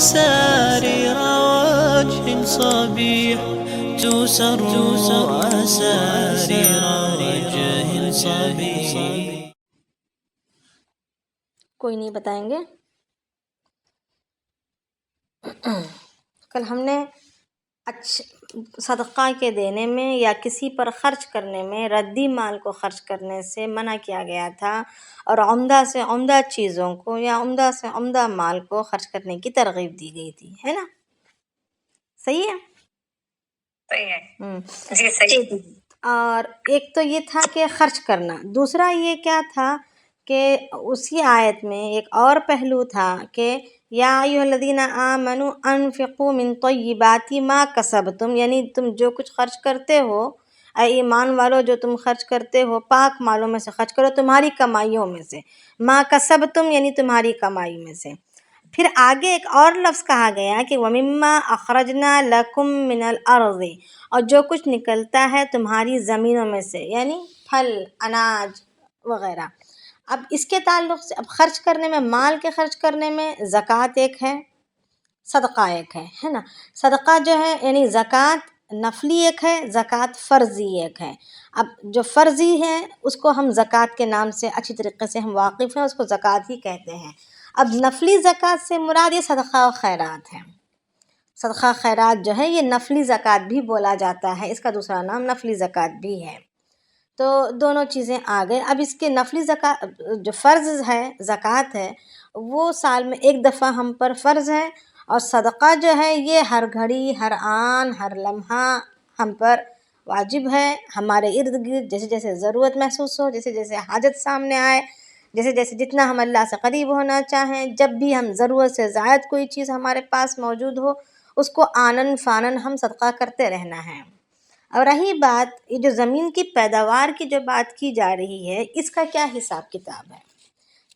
أسارير وجه صبيح تسر أسارير وجه صبيح. کوئی نہیں بتائیں گے؟ کل ہم نے صدقہ کے دینے میں یا کسی پر خرچ کرنے میں ردی مال کو خرچ کرنے سے منع کیا گیا تھا، اور عمدہ سے عمدہ چیزوں کو یا عمدہ سے عمدہ مال کو خرچ کرنے کی ترغیب دی گئی تھی، ہے نا؟ صحیح ہے؟ صحیح ہے جی صحیح. اور ایک تو یہ تھا کہ خرچ کرنا، دوسرا یہ کیا تھا کہ اسی آیت میں ایک اور پہلو تھا کہ یا ایھا الذین آمنوا انفقوا من طیبات ما کسبتم، یعنی تم جو کچھ خرچ کرتے ہو، اے ایمان والو جو تم خرچ کرتے ہو پاک مالوں میں سے خرچ کرو، تمہاری کمائیوں میں سے، ما کسبتم یعنی تمہاری کمائی میں سے. پھر آگے ایک اور لفظ کہا گیا کہ وَمِمَّا أَخْرَجْنَا لَكُم مِّنَ الْأَرْضِ، اور جو کچھ نکلتا ہے تمہاری زمینوں میں سے، یعنی پھل، اناج وغیرہ. اب اس کے تعلق سے اب خرچ کرنے میں، مال کے خرچ کرنے میں زکوٰۃ ایک ہے، صدقہ ایک ہے نا؟ صدقہ جو ہے یعنی زکوٰۃ نفلی ایک ہے، زکوٰۃ فرضی ایک ہے. اب جو فرضی ہے اس کو ہم زکوٰۃ کے نام سے اچھی طریقے سے ہم واقف ہیں، اس کو زکوٰۃ ہی کہتے ہیں. اب نفلی زکوٰۃ سے مراد یہ صدقہ و خیرات ہے. صدقہ خیرات جو ہے یہ نفلی زکوٰۃ بھی بولا جاتا ہے، اس کا دوسرا نام نفلی زکوٰۃ بھی ہے. تو دونوں چیزیں آ گئے. اب اس کے نفلی زکوٰۃ جو فرض ہے، زکوٰۃ ہے، وہ سال میں ایک دفعہ ہم پر فرض ہے، اور صدقہ جو ہے یہ ہر گھڑی، ہر آن، ہر لمحہ ہم پر واجب ہے. ہمارے ارد گرد جیسے جیسے ضرورت محسوس ہو، جیسے جیسے حاجت سامنے آئے، جیسے جیسے جتنا ہم اللہ سے قریب ہونا چاہیں، جب بھی ہم ضرورت سے زائد کوئی چیز ہمارے پاس موجود ہو، اس کو آنن فانن ہم صدقہ کرتے رہنا ہے. اور رہی بات یہ جو زمین کی پیداوار کی جو بات کی جا رہی ہے، اس کا کیا حساب کتاب ہے؟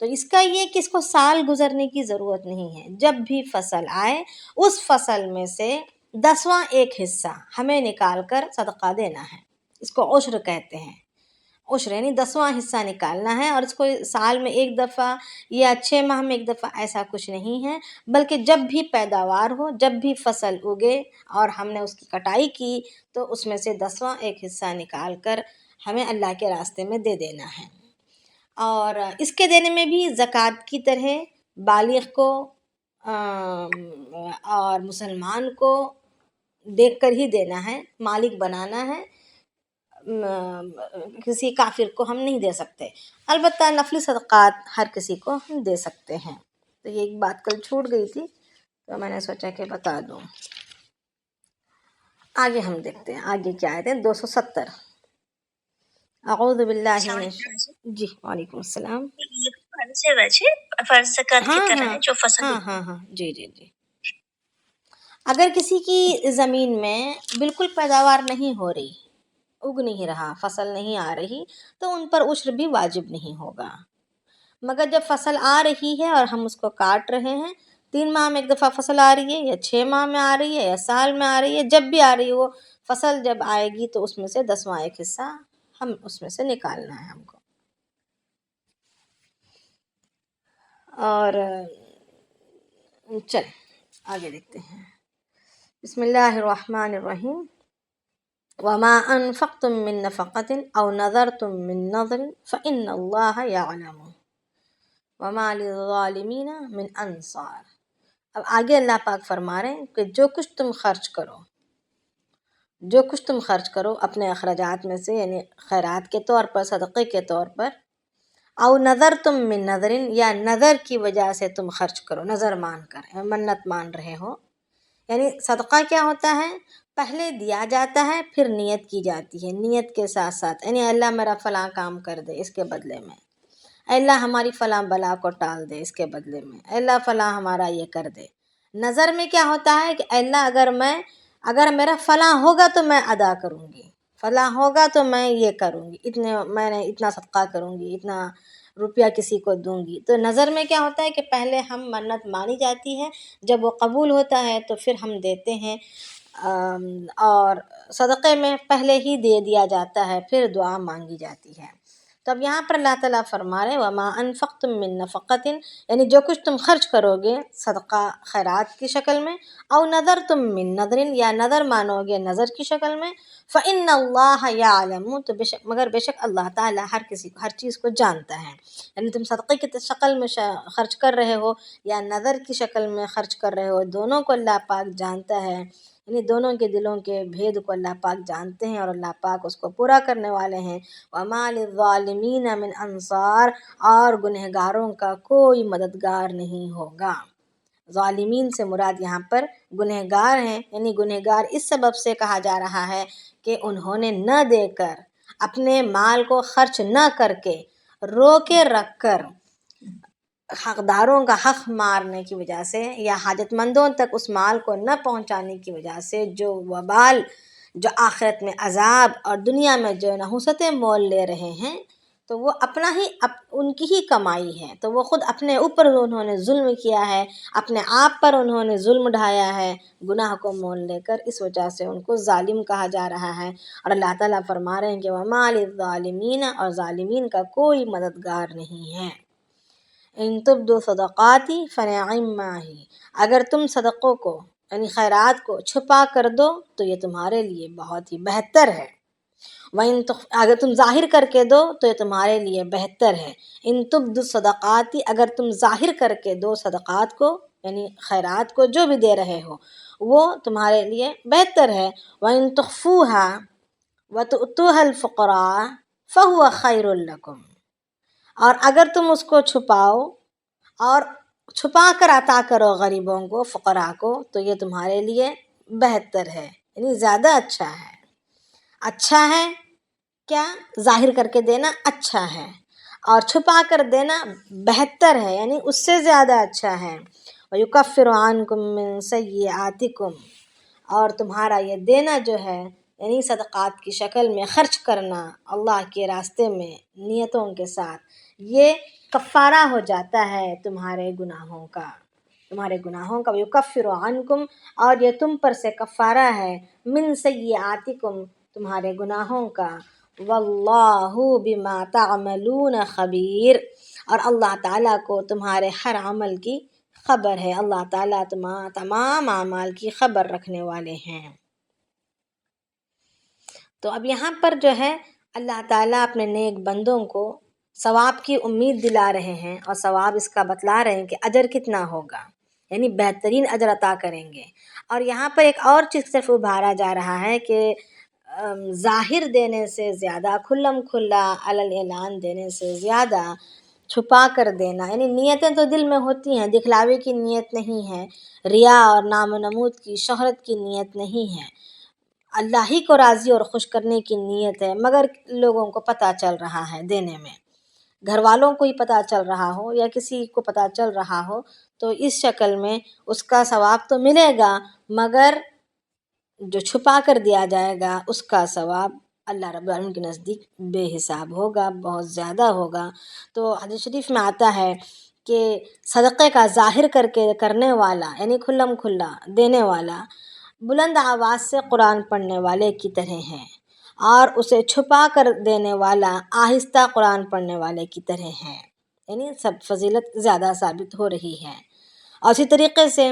تو اس کا یہ کہ اس کو سال گزرنے کی ضرورت نہیں ہے. جب بھی فصل آئے اس فصل میں سے 10واں ایک حصہ ہمیں نکال کر صدقہ دینا ہے. اس کو عشر کہتے ہیں. عشر یعنی 10واں حصہ نکالنا ہے، اور اس کو سال میں ایک دفعہ یا 6 ماہ میں ایک دفعہ ایسا کچھ نہیں ہے، بلکہ جب بھی پیداوار ہو، جب بھی فصل اگے اور ہم نے اس کی کٹائی کی تو اس میں سے 10واں ایک حصہ نکال کر ہمیں اللہ کے راستے میں دے دینا ہے. اور اس کے دینے میں بھی زکوٰۃ کی طرح بالغ کو اور مسلمان کو دیکھ کر ہی دینا ہے، مالک بنانا ہے. کسی کافر کو ہم نہیں دے سکتے. البتہ نفلی صدقات ہر کسی کو ہم دے سکتے ہیں. تو یہ ایک بات کل چھوٹ گئی تھی تو میں نے سوچا کہ بتا دوں. آگے ہم دیکھتے ہیں آگے کیا آیت ہے. 270. اعوذ باللہ من جی وعلیکم السلام. یہ فرض ہے ویسے، فرض زکوٰۃ کی طرح ہے جو فصل. ہاں جی. اگر کسی کی زمین میں بالکل پیداوار نہیں ہو رہی، اگ نہیں رہا، فصل نہیں آ رہی، تو ان پر عشر بھی واجب نہیں ہوگا. مگر جب فصل آ رہی ہے اور ہم اس کو کاٹ رہے ہیں، 3 ماہ میں ایک دفعہ فصل آ رہی ہے یا 6 ماہ میں آ رہی ہے یا سال میں آ رہی ہے، جب بھی آ رہی ہے وہ فصل جب آئے گی تو اس میں سے 10واں ایک حصہ ہم اس میں سے نکالنا ہے ہم کو. اور چل آگے دیکھتے ہیں. بسم اللہ الرحمن الرحیم. وما انفقتم من نفقۃ او نذرتم من نذر فإن اللہ یعلم وما للظالمین من انصار. اب آگے اللہ پاک فرما رہے ہیں کہ جو کچھ تم خرچ کرو اپنے اخراجات میں سے، یعنی خیرات کے طور پر، صدقے کے طور پر، او نظر تم من نظر یا نظر کی وجہ سے تم خرچ کرو، نظر مان کر، منت مان رہے ہو. یعنی صدقہ کیا ہوتا ہے؟ پہلے دیا جاتا ہے پھر نیت کی جاتی ہے. نیت کے ساتھ ساتھ یعنی اللہ میرا فلاں کام کر دے اس کے بدلے میں، اللہ ہماری فلاں بلا کو ٹال دے اس کے بدلے میں، اللہ فلاں ہمارا یہ کر دے. نظر میں کیا ہوتا ہے کہ اللہ اگر میرا فلاں ہوگا تو میں ادا کروں گی، فلاں ہوگا تو میں یہ کروں گی، میں نے اتنا صدقہ کروں گی، اتنا روپیہ کسی کو دوں گی. تو نظر میں کیا ہوتا ہے کہ پہلے ہم منت مانی جاتی ہے، جب وہ قبول ہوتا ہے تو پھر ہم دیتے ہیں. اور صدقے میں پہلے ہی دے دیا جاتا ہے، پھر دعا مانگی جاتی ہے. تو اب یہاں پر اللہ تعالیٰ فرما رہے وما انفقتم من نفقۃ، یعنی جو کچھ تم خرچ کرو گے صدقہ خیرات کی شکل میں، او نذرتم من نذر، یا نظر مانو گے نظر کی شکل میں، فإن اللہ یعلم، تو مگر بے شک اللہ تعالیٰ ہر چیز کو جانتا ہے۔ یعنی تم صدقے کی شکل میں خرچ کر رہے ہو یا نظر کی شکل میں خرچ کر رہے ہو، دونوں کو اللہ پاک جانتا ہے، یعنی دونوں کے دلوں کے بھید کو اللہ پاک جانتے ہیں اور اللہ پاک اس کو پورا کرنے والے ہیں۔ وَمَا لِلظَّالِمِينَ مِنْ أَنصَارٍ، اور گنہگاروں کا کوئی مددگار نہیں ہوگا۔ ظالمین سے مراد یہاں پر گنہگار ہیں، یعنی گنہگار اس سبب سے کہا جا رہا ہے کہ انہوں نے نہ دے کر، اپنے مال کو خرچ نہ کر کے، روکے رکھ کر، حقداروں کا حق مارنے کی وجہ سے یا حاجت مندوں تک اس مال کو نہ پہنچانے کی وجہ سے جو وبال، جو آخرت میں عذاب اور دنیا میں جو نحوستیں مول لے رہے ہیں، تو وہ اپنا ہی ان کی ہی کمائی ہے، تو وہ خود اپنے اوپر انہوں نے ظلم کیا ہے، اپنے آپ پر انہوں نے ظلم ڈھایا ہے گناہ کو مول لے کر، اس وجہ سے ان کو ظالم کہا جا رہا ہے۔ اور اللہ تعالیٰ فرما رہے ہیں کہ وَمَا لِلظَّالِمِينَ، اور ظالمین کا کوئی مددگار نہیں ہے۔ ان تبدوا صدقات فنعما ہی، اگر تم صدقوں کو یعنی خیرات کو چھپا کر دو تو یہ تمہارے لیے بہت ہی بہتر ہے۔ اگر تم ظاہر کر کے دو تو یہ تمہارے لیے بہتر ہے۔ ان تبدوا صدقات، اگر تم ظاہر کر کے دو صدقات کو یعنی خیرات کو، جو بھی دے رہے ہو وہ تمہارے لیے بہتر ہے۔ وَإِن تُخْفُوهَا وَتُؤْتُوهَا الْفُقَرَاءَ فَهُوَ خَيْرٌ لَكُمْ، اور اگر تم اس کو چھپاؤ اور چھپا کر عطا کرو غریبوں کو، فقراء کو، تو یہ تمہارے لیے بہتر ہے، یعنی زیادہ اچھا ہے۔ اچھا ہے کیا؟ ظاہر کر کے دینا اچھا ہے، اور چھپا کر دینا بہتر ہے، یعنی اس سے زیادہ اچھا ہے۔ وَيُكَفِّرُ عَنْكُم مِّن سَيِّئَاتِكُمْ، اور تمہارا یہ دینا جو ہے یعنی صدقات کی شکل میں خرچ کرنا اللہ کے راستے میں نیتوں کے ساتھ، یہ کفارہ ہو جاتا ہے تمہارے گناہوں کا، وَيُكَفِّرُ عَنْكُمْ، اور یہ تم پر سے کفارہ ہے، مِن سَيِّئَاتِكُمْ، تمہارے گناہوں کا، وَاللَّهُ بِمَا تَعْمَلُونَ خَبِيرٌ، اور اللہ تعالیٰ کو تمہارے ہر عمل کی خبر ہے، اللہ تعالیٰ تمام اعمال کی خبر رکھنے والے ہیں۔ تو اب یہاں پر جو ہے اللہ تعالیٰ اپنے نیک بندوں کو ثواب کی امید دلا رہے ہیں، اور ثواب اس کا بتلا رہے ہیں کہ اجر کتنا ہوگا، یعنی بہترین اجر عطا کریں گے۔ اور یہاں پر ایک اور چیز صرف ابھارا جا رہا ہے کہ ظاہر دینے سے زیادہ، کھلم کھلا علل اعلان دینے سے زیادہ چھپا کر دینا، یعنی نیتیں تو دل میں ہوتی ہیں، دکھلاوے کی نیت نہیں ہے، ریا اور نام و نمود کی، شہرت کی نیت نہیں ہے، اللہ ہی کو راضی اور خوش کرنے کی نیت ہے، مگر لوگوں کو پتہ چل رہا ہے دینے میں، گھر والوں کو ہی پتہ چل رہا ہو یا کسی کو پتہ چل رہا ہو، تو اس شکل میں اس کا ثواب تو ملے گا، مگر جو چھپا کر دیا جائے گا اس کا ثواب اللہ رب العالمین کے نزدیک بے حساب ہوگا، بہت زیادہ ہوگا۔ تو حدیث شریف میں آتا ہے کہ صدقے کا ظاہر کر کے کرنے والا، یعنی کھلم کھلا دینے والا، بلند آواز سے قرآن پڑھنے والے کی طرح ہے، اور اسے چھپا کر دینے والا آہستہ قرآن پڑھنے والے کی طرح ہے، یعنی سب فضیلت زیادہ ثابت ہو رہی ہے۔ اور اسی طریقے سے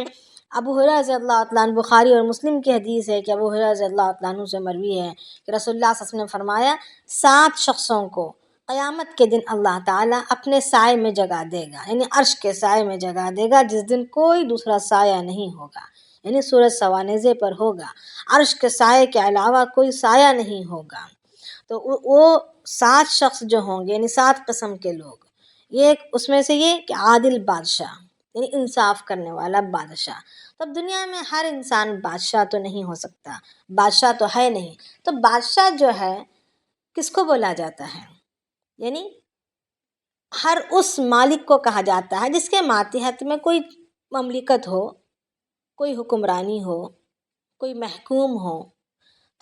ابو ہریرہ رضی اللہ تعالیٰ عنہ، بخاری اور مسلم کی حدیث ہے کہ ابو ہریرہ رضی اللہ تعالیٰ عنہ سے مروی ہے کہ رسول اللہ صلی اللہ علیہ وسلم نے فرمایا 7 شخصوں کو قیامت کے دن اللہ تعالیٰ اپنے سائے میں جگہ دے گا، یعنی عرش کے سائے میں جگہ دے گا، جس دن کوئی دوسرا سایہ نہیں ہوگا، یعنی سورج سوانیزے پر ہوگا، عرش کے سائے کے علاوہ کوئی سایہ نہیں ہوگا۔ تو وہ 7 شخص جو ہوں گے، یعنی 7 قسم کے لوگ، یہ اس میں سے یہ کہ عادل بادشاہ، یعنی انصاف کرنے والا بادشاہ۔ تو اب دنیا میں ہر انسان بادشاہ تو نہیں ہو سکتا، بادشاہ تو ہے نہیں، تو بادشاہ جو ہے کس کو بولا جاتا ہے؟ یعنی ہر اس مالک کو کہا جاتا ہے جس کے ماتحت میں کوئی مملکت ہو، کوئی حکمرانی ہو، کوئی محکوم ہو۔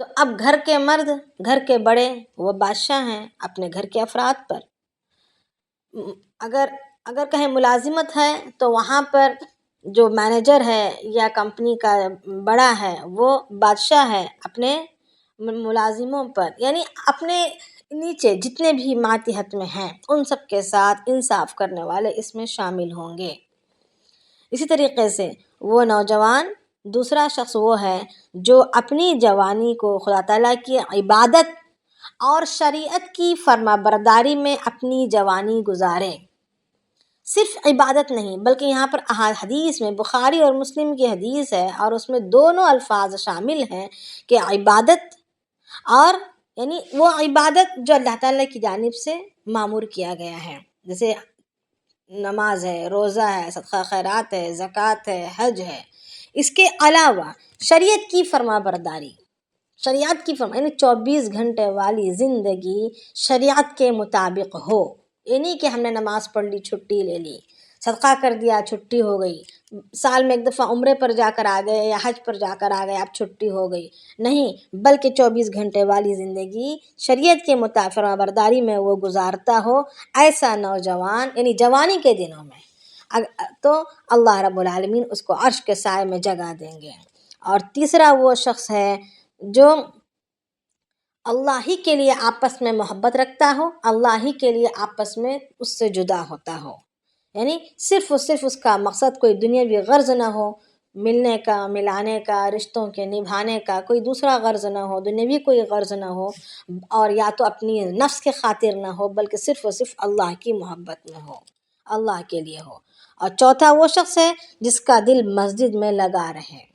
تو اب گھر کے مرد، گھر کے بڑے، وہ بادشاہ ہیں اپنے گھر کے افراد پر۔ اگر کہیں ملازمت ہے تو وہاں پر جو مینیجر ہے یا کمپنی کا بڑا ہے وہ بادشاہ ہے اپنے ملازموں پر، یعنی اپنے نیچے جتنے بھی ماتحت میں ہیں ان سب کے ساتھ انصاف کرنے والے اس میں شامل ہوں گے۔ اسی طریقے سے وہ نوجوان، دوسرا شخص وہ ہے جو اپنی جوانی کو خدا تعالیٰ کی عبادت اور شریعت کی فرما برداری میں اپنی جوانی گزارے۔ صرف عبادت نہیں بلکہ یہاں پر حدیث میں بخاری اور مسلم کی حدیث ہے اور اس میں دونوں الفاظ شامل ہیں کہ عبادت، اور یعنی وہ عبادت جو اللہ تعالیٰ کی جانب سے مامور کیا گیا ہے، جیسے نماز ہے، روزہ ہے، صدقہ خیرات ہے، زکوٰۃ ہے، حج ہے۔ اس کے علاوہ شریعت کی فرما برداری، شریعت کی فرما یعنی 24 گھنٹے والی زندگی شریعت کے مطابق ہو، یہ نہیں کہ ہم نے نماز پڑھ لی چھٹی لے لی، صدقہ کر دیا چھٹی ہو گئی، سال میں ایک دفعہ عمرے پر جا کر آ گئے یا حج پر جا کر آ گئے اب چھٹی ہو گئی، نہیں، بلکہ 24 گھنٹے والی زندگی شریعت کے مطابق فرما برداری میں وہ گزارتا ہو، ایسا نوجوان یعنی جوانی کے دنوں میں تو اللہ رب العالمین اس کو عرش کے سائے میں جگہ دیں گے۔ اور تیسرا وہ شخص ہے جو اللہ ہی کے لیے آپس میں محبت رکھتا ہو، اللہ ہی کے لیے آپس میں اس سے جدا ہوتا ہو، یعنی صرف اس کا مقصد کوئی دنیاوی غرض نہ ہو، ملنے کا، ملانے کا، رشتوں کے نبھانے کا کوئی دوسرا غرض نہ ہو، دنیاوی کوئی غرض نہ ہو، اور یا تو اپنی نفس کے خاطر نہ ہو بلکہ صرف اللہ کی محبت میں ہو، اللہ کے لیے ہو۔ اور چوتھا وہ شخص ہے جس کا دل مسجد میں لگا رہے،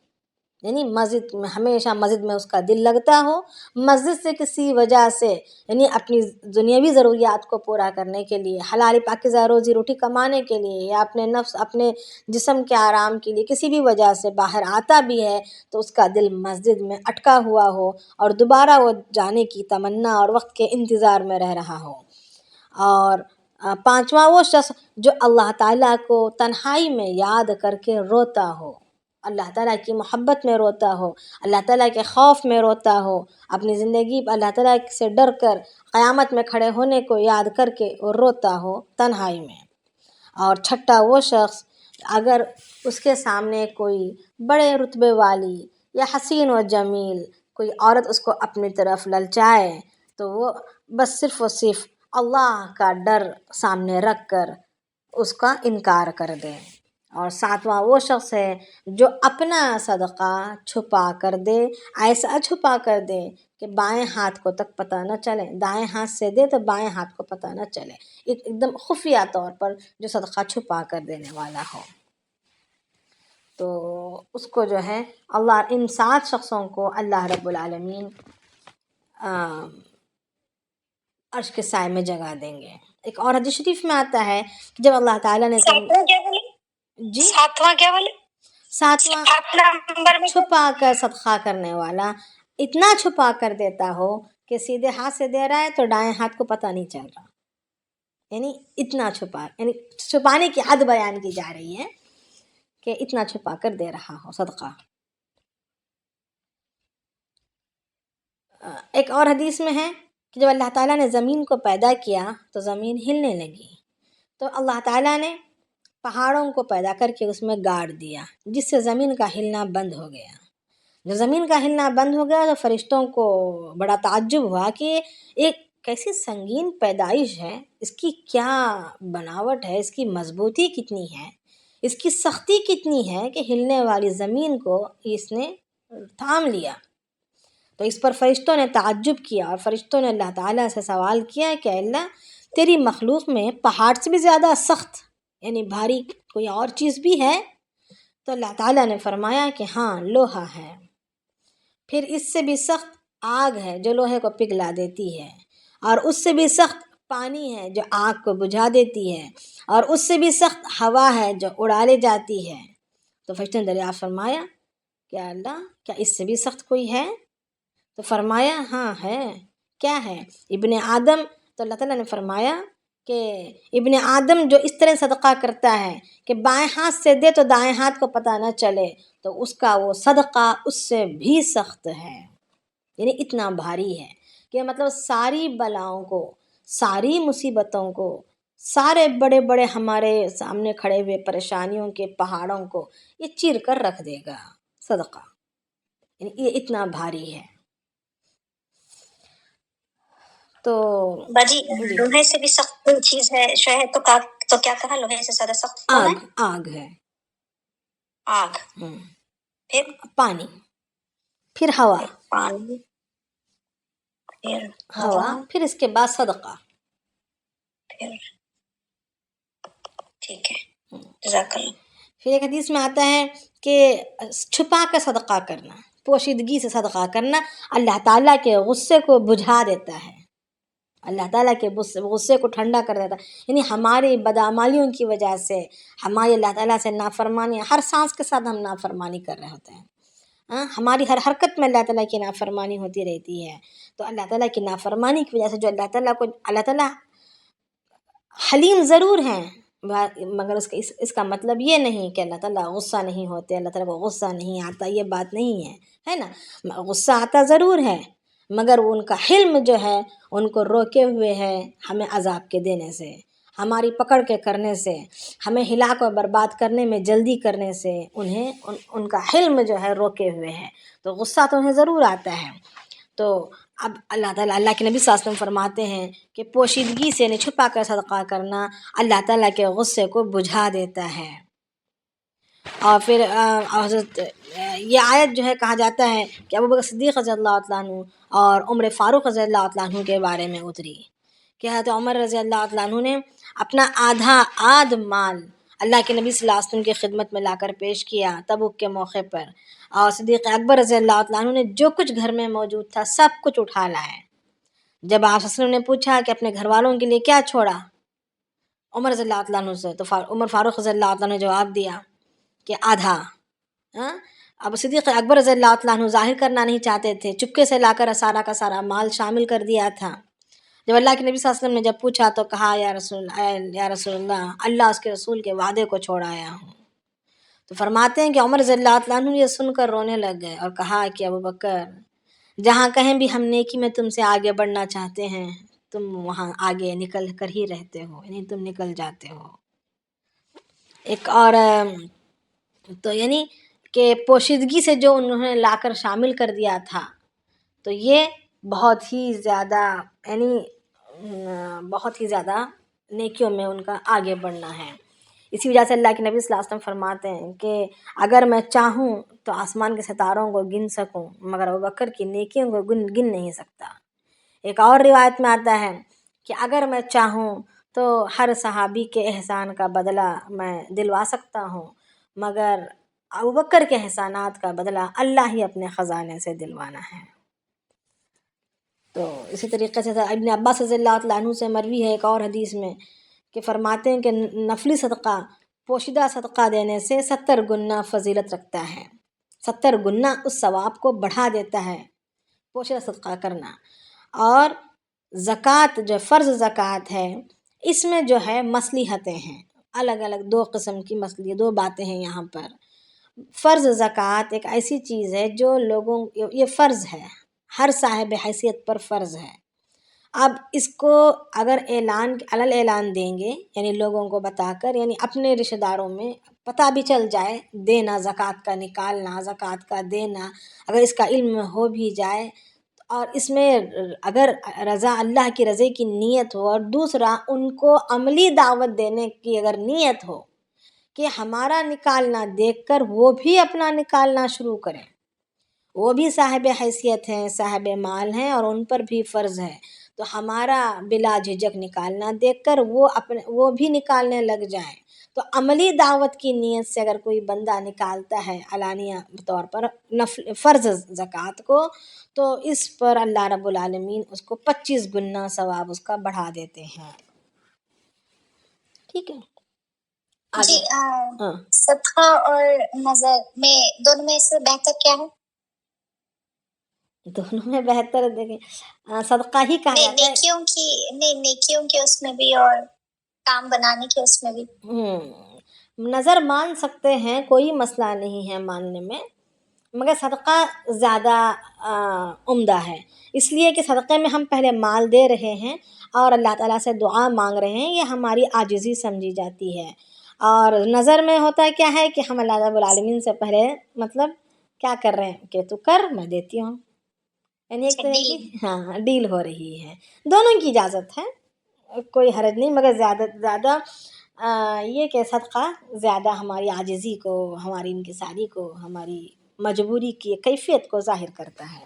یعنی مسجد میں ہمیشہ مسجد میں اس کا دل لگتا ہو، مسجد سے کسی وجہ سے یعنی اپنی دنیاوی ضروریات کو پورا کرنے کے لیے، حلال پاکیزہ روزی روٹی کمانے کے لیے یا اپنے نفس، اپنے جسم کے آرام کے لیے کسی بھی وجہ سے باہر آتا بھی ہے تو اس کا دل مسجد میں اٹکا ہوا ہو اور دوبارہ وہ جانے کی تمنا اور وقت کے انتظار میں رہ رہا ہو۔ اور پانچواں وہ شخص جو اللہ تعالیٰ کو تنہائی میں یاد کر کے روتا ہو، اللہ تعالیٰ کی محبت میں روتا ہو، اللہ تعالیٰ کے خوف میں روتا ہو، اپنی زندگی اللہ تعالیٰ سے ڈر کر قیامت میں کھڑے ہونے کو یاد کر کے وہ روتا ہو تنہائی میں۔ اور چھٹا وہ شخص اگر اس کے سامنے کوئی بڑے رتبے والی یا حسین و جمیل کوئی عورت اس کو اپنی طرف للچائے تو وہ بس صرف اللہ کا ڈر سامنے رکھ کر اس کا انکار کر دے۔ اور ساتواں وہ شخص ہے جو اپنا صدقہ چھپا کر دے، ایسا چھپا کر دے کہ بائیں ہاتھ کو تک پتہ نہ چلے، دائیں ہاتھ سے دے تو بائیں ہاتھ کو پتہ نہ چلے، ایک دم خفیہ طور پر جو صدقہ چھپا کر دینے والا ہو۔ تو اس کو جو ہے اللہ ان 7 شخصوں کو اللہ رب العالمین عرش کے سائے میں جگہ دیں گے۔ ایک اور حدیث شریف میں آتا ہے کہ جب اللہ تعالیٰ نے جی ساتواں کیا بولے؟ ساتواں چھپا کر صدقہ کرنے والا، اتنا چھپا کر دیتا ہو کہ سیدھے ہاتھ سے دے رہا ہے تو دائیں ہاتھ کو پتہ نہیں چل رہا، یعنی اتنا چھپا، یعنی چھپانے کی حد بیان کی جا رہی ہے کہ اتنا چھپا کر دے رہا ہو صدقہ۔ ایک اور حدیث میں ہے کہ جب اللہ تعالیٰ نے زمین کو پیدا کیا تو زمین ہلنے لگی، تو اللہ تعالیٰ نے پہاڑوں کو پیدا کر کے اس میں گاڑ دیا جس سے زمین کا ہلنا بند ہو گیا۔ جب زمین کا ہلنا بند ہو گیا تو فرشتوں کو بڑا تعجب ہوا کہ ایک کیسی سنگین پیدائش ہے، اس کی کیا بناوٹ ہے، اس کی مضبوطی کتنی ہے، اس کی سختی کتنی ہے کہ ہلنے والی زمین کو اس نے تھام لیا۔ تو اس پر فرشتوں نے تعجب کیا اور فرشتوں نے اللہ تعالیٰ سے سوال کیا کہ اللہ تیری مخلوق میں پہاڑ سے بھی زیادہ سخت یعنی بھاری کوئی اور چیز بھی ہے؟ تو اللہ تعالیٰ نے فرمایا کہ ہاں، لوہا ہے، پھر اس سے بھی سخت آگ ہے جو لوہے کو پگھلا دیتی ہے، اور اس سے بھی سخت پانی ہے جو آگ کو بجھا دیتی ہے، اور اس سے بھی سخت ہوا ہے جو اڑا لے جاتی ہے۔ تو فرشتوں نے دریافت فرمایا کہ اللہ کیا اس سے بھی سخت کوئی ہے؟ تو فرمایا ہاں ہے۔ کیا ہے؟ ابن آدم۔ تو اللہ تعالیٰ نے فرمایا کہ ابن آدم جو اس طرح صدقہ کرتا ہے کہ بائیں ہاتھ سے دے تو دائیں ہاتھ کو پتہ نہ چلے تو اس کا وہ صدقہ اس سے بھی سخت ہے، یعنی اتنا بھاری ہے کہ مطلب ساری بلاؤں کو، ساری مصیبتوں کو، سارے بڑے بڑے ہمارے سامنے کھڑے ہوئے پریشانیوں کے پہاڑوں کو یہ چیر کر رکھ دے گا صدقہ، یعنی یہ اتنا بھاری ہے۔ تو باجی لوہے سے بھی سخت کوئی چیز ہے شہد تو کیا کہا لوہے سے زیادہ سخت کون ہے؟ آگ ہے. آگ. پھر پانی، پھر ہوا، پانی، پھر ہوا، پھر اس کے بعد صدقہ. پھر ٹھیک ہے، جزاک اللہ. پھر ایک حدیث میں آتا ہے کہ چھپا کر صدقہ کرنا، پوشیدگی سے صدقہ کرنا اللہ تعالیٰ کے غصے کو بجھا دیتا ہے، اللہ تعالیٰ کے غصے کو ٹھنڈا کر دیتا ہے. یعنی ہماری بدعمالیوں کی وجہ سے، ہماری اللہ تعالیٰ سے نافرمانی، ہر سانس کے ساتھ ہم نافرمانی کر رہے ہوتے ہیں، ہماری ہر حرکت میں اللہ تعالیٰ کی نافرمانی ہوتی رہتی ہے. تو اللہ تعالیٰ کی نافرمانی کی وجہ سے جو اللہ تعالیٰ حلیم ضرور ہیں، مگر اس کا مطلب یہ نہیں کہ اللہ تعالیٰ غصہ نہیں ہوتے، اللہ تعالیٰ کو غصہ نہیں آتا، یہ بات نہیں ہے نا. غصہ آتا ضرور ہے، مگر ان کا حلم جو ہے ان کو روکے ہوئے ہے ہمیں عذاب کے دینے سے، ہماری پکڑ کے کرنے سے، ہمیں ہلاک و برباد کرنے میں جلدی کرنے سے ان کا حلم جو ہے روکے ہوئے ہے. تو غصہ تو انہیں ضرور آتا ہے. تو اب اللہ کے نبی صلی اللہ علیہ وسلم فرماتے ہیں کہ پوشیدگی سے نہیں، چھپا کر صدقہ کرنا اللہ تعالیٰ کے غصے کو بجھا دیتا ہے. اور پھر حضرت یہ آیت جو ہے کہا جاتا ہے کہ ابوبکر صدیق رضی اللہ تعالیٰ عنہ اور عمر فاروق رضی اللہ تعالیٰ عنہ کے بارے میں اتری کہ حضرت عمر رضی اللہ تعالیٰ عنہ نے اپنا آدھ مال اللہ کے نبی صلی اللہ علیہ وسلم کی خدمت میں لا کر پیش کیا تبوک کے موقع پر، اور صدیق اکبر رضی اللہ تعالیٰ عنہ نے جو کچھ گھر میں موجود تھا سب کچھ اٹھا لائے. جب آپ صلی اللہ علیہ وسلم نے پوچھا کہ اپنے گھر والوں کے لیے کیا چھوڑا عمر رضی اللہ تعالیٰ عنہ سے، تو عمر فاروق رضی اللہ تعالیٰ عنہ نے جواب دیا کہ آدھا. اب صدیق اکبر رضی اللہ تعالیٰ عنہ ظاہر کرنا نہیں چاہتے تھے، چپکے سے لا کر سارا کا سارا مال شامل کر دیا تھا. جب اللہ کے نبی صلی اللہ علیہ وسلم نے جب پوچھا تو کہا یا رسول اللہ، اللہ اس کے رسول کے وعدے کو چھوڑ آیا ہوں. تو فرماتے ہیں کہ عمر رضی اللہ تعالیٰ عنہ یہ سن کر رونے لگ گئے اور کہا کہ ابوبکر، جہاں کہیں بھی ہم نیکی میں تم سے آگے بڑھنا چاہتے ہیں تم وہاں آگے نکل کر ہی رہتے ہو، یعنی تم نکل جاتے ہو. ایک اور تو یعنی کہ پوشیدگی سے جو انہوں نے لا کر شامل کر دیا تھا، تو یہ بہت ہی زیادہ نیکیوں میں ان کا آگے بڑھنا ہے. اسی وجہ سے اللہ کے نبی صلی اللہ علیہ وسلم فرماتے ہیں کہ اگر میں چاہوں تو آسمان کے ستاروں کو گن سکوں، مگر ابوبکر کی نیکیوں کو گن نہیں سکتا. ایک اور روایت میں آتا ہے کہ اگر میں چاہوں تو ہر صحابی کے احسان کا بدلہ میں دلوا سکتا ہوں، مگر ابوبکر کے احسانات کا بدلہ اللہ ہی اپنے خزانے سے دلوانا ہے. تو اسی طریقے سے ابن عباس رضی اللہ تعالیٰ عنہ سے مروی ہے ایک اور حدیث میں کہ فرماتے ہیں کہ نفلی صدقہ پوشیدہ صدقہ دینے سے 70 گنا فضیلت رکھتا ہے، 70 گنا اس ثواب کو بڑھا دیتا ہے پوشیدہ صدقہ کرنا. اور زکوٰۃ جو فرض زکوٰۃ ہے اس میں جو ہے مصلحتیں ہیں، الگ الگ 2 قسم کی 2 باتیں ہیں یہاں پر. فرض زکوٰۃ ایک ایسی چیز ہے جو لوگوں، یہ فرض ہے، ہر صاحب حیثیت پر فرض ہے. اب اس کو اگر اعلان دیں گے، یعنی لوگوں کو بتا کر، یعنی اپنے رشتہ داروں میں پتہ بھی چل جائے، دینا زکوٰۃ کا نکالنا، زکوٰۃ کا دینا، اگر اس کا علم ہو بھی جائے، اور اس میں اگر اللہ کی رضا کی نیت ہو، اور دوسرا ان کو عملی دعوت دینے کی اگر نیت ہو کہ ہمارا نکالنا دیکھ کر وہ بھی اپنا نکالنا شروع کریں، وہ بھی صاحب حیثیت ہیں، صاحب مال ہیں، اور ان پر بھی فرض ہے، تو ہمارا بلا جھجک نکالنا دیکھ کر وہ بھی نکالنے لگ جائیں. تو عملی دعوت کی نیت سے اگر کوئی بندہ نکالتا ہے علانیہ طور پر فرض زکوٰۃ کو، تو اس پر اللہ رب العالمین اس کو 25 گنا ثواب اس کا بڑھا دیتے ہیں. ٹھیک ہے جی. صدقہ اور نظر میں دونوں میں سے بہتر کیا ہے؟ دونوں میں بہتر دیکھیں صدقہ ہی کہا جاتا ہے. نیکیوں کی اس میں بھی اور کام بنانے کے اس میں بھی. نظر مان سکتے ہیں، کوئی مسئلہ نہیں ہے ماننے میں، مگر صدقہ زیادہ عمدہ ہے، اس لیے کہ صدقے میں ہم پہلے مال دے رہے ہیں اور اللہ تعالیٰ سے دعا مانگ رہے ہیں، یہ ہماری عاجزی سمجھی جاتی ہے. اور نظر میں ہوتا کیا ہے کہ ہم اللہ رب العالمین سے پہلے کیا کر رہے ہیں کہ تو کر، میں دیتی ہوں. یعنی ایک طرح کی ہاں ڈیل ہو رہی ہے، دونوں کی اجازت ہے، کوئی حرج نہیں، مگر زیادہ زیادہ یہ کہ صدقہ زیادہ ہماری عاجزی کو، ہماری انکساری کو، ہماری مجبوری کی کیفیت کو ظاہر کرتا ہے۔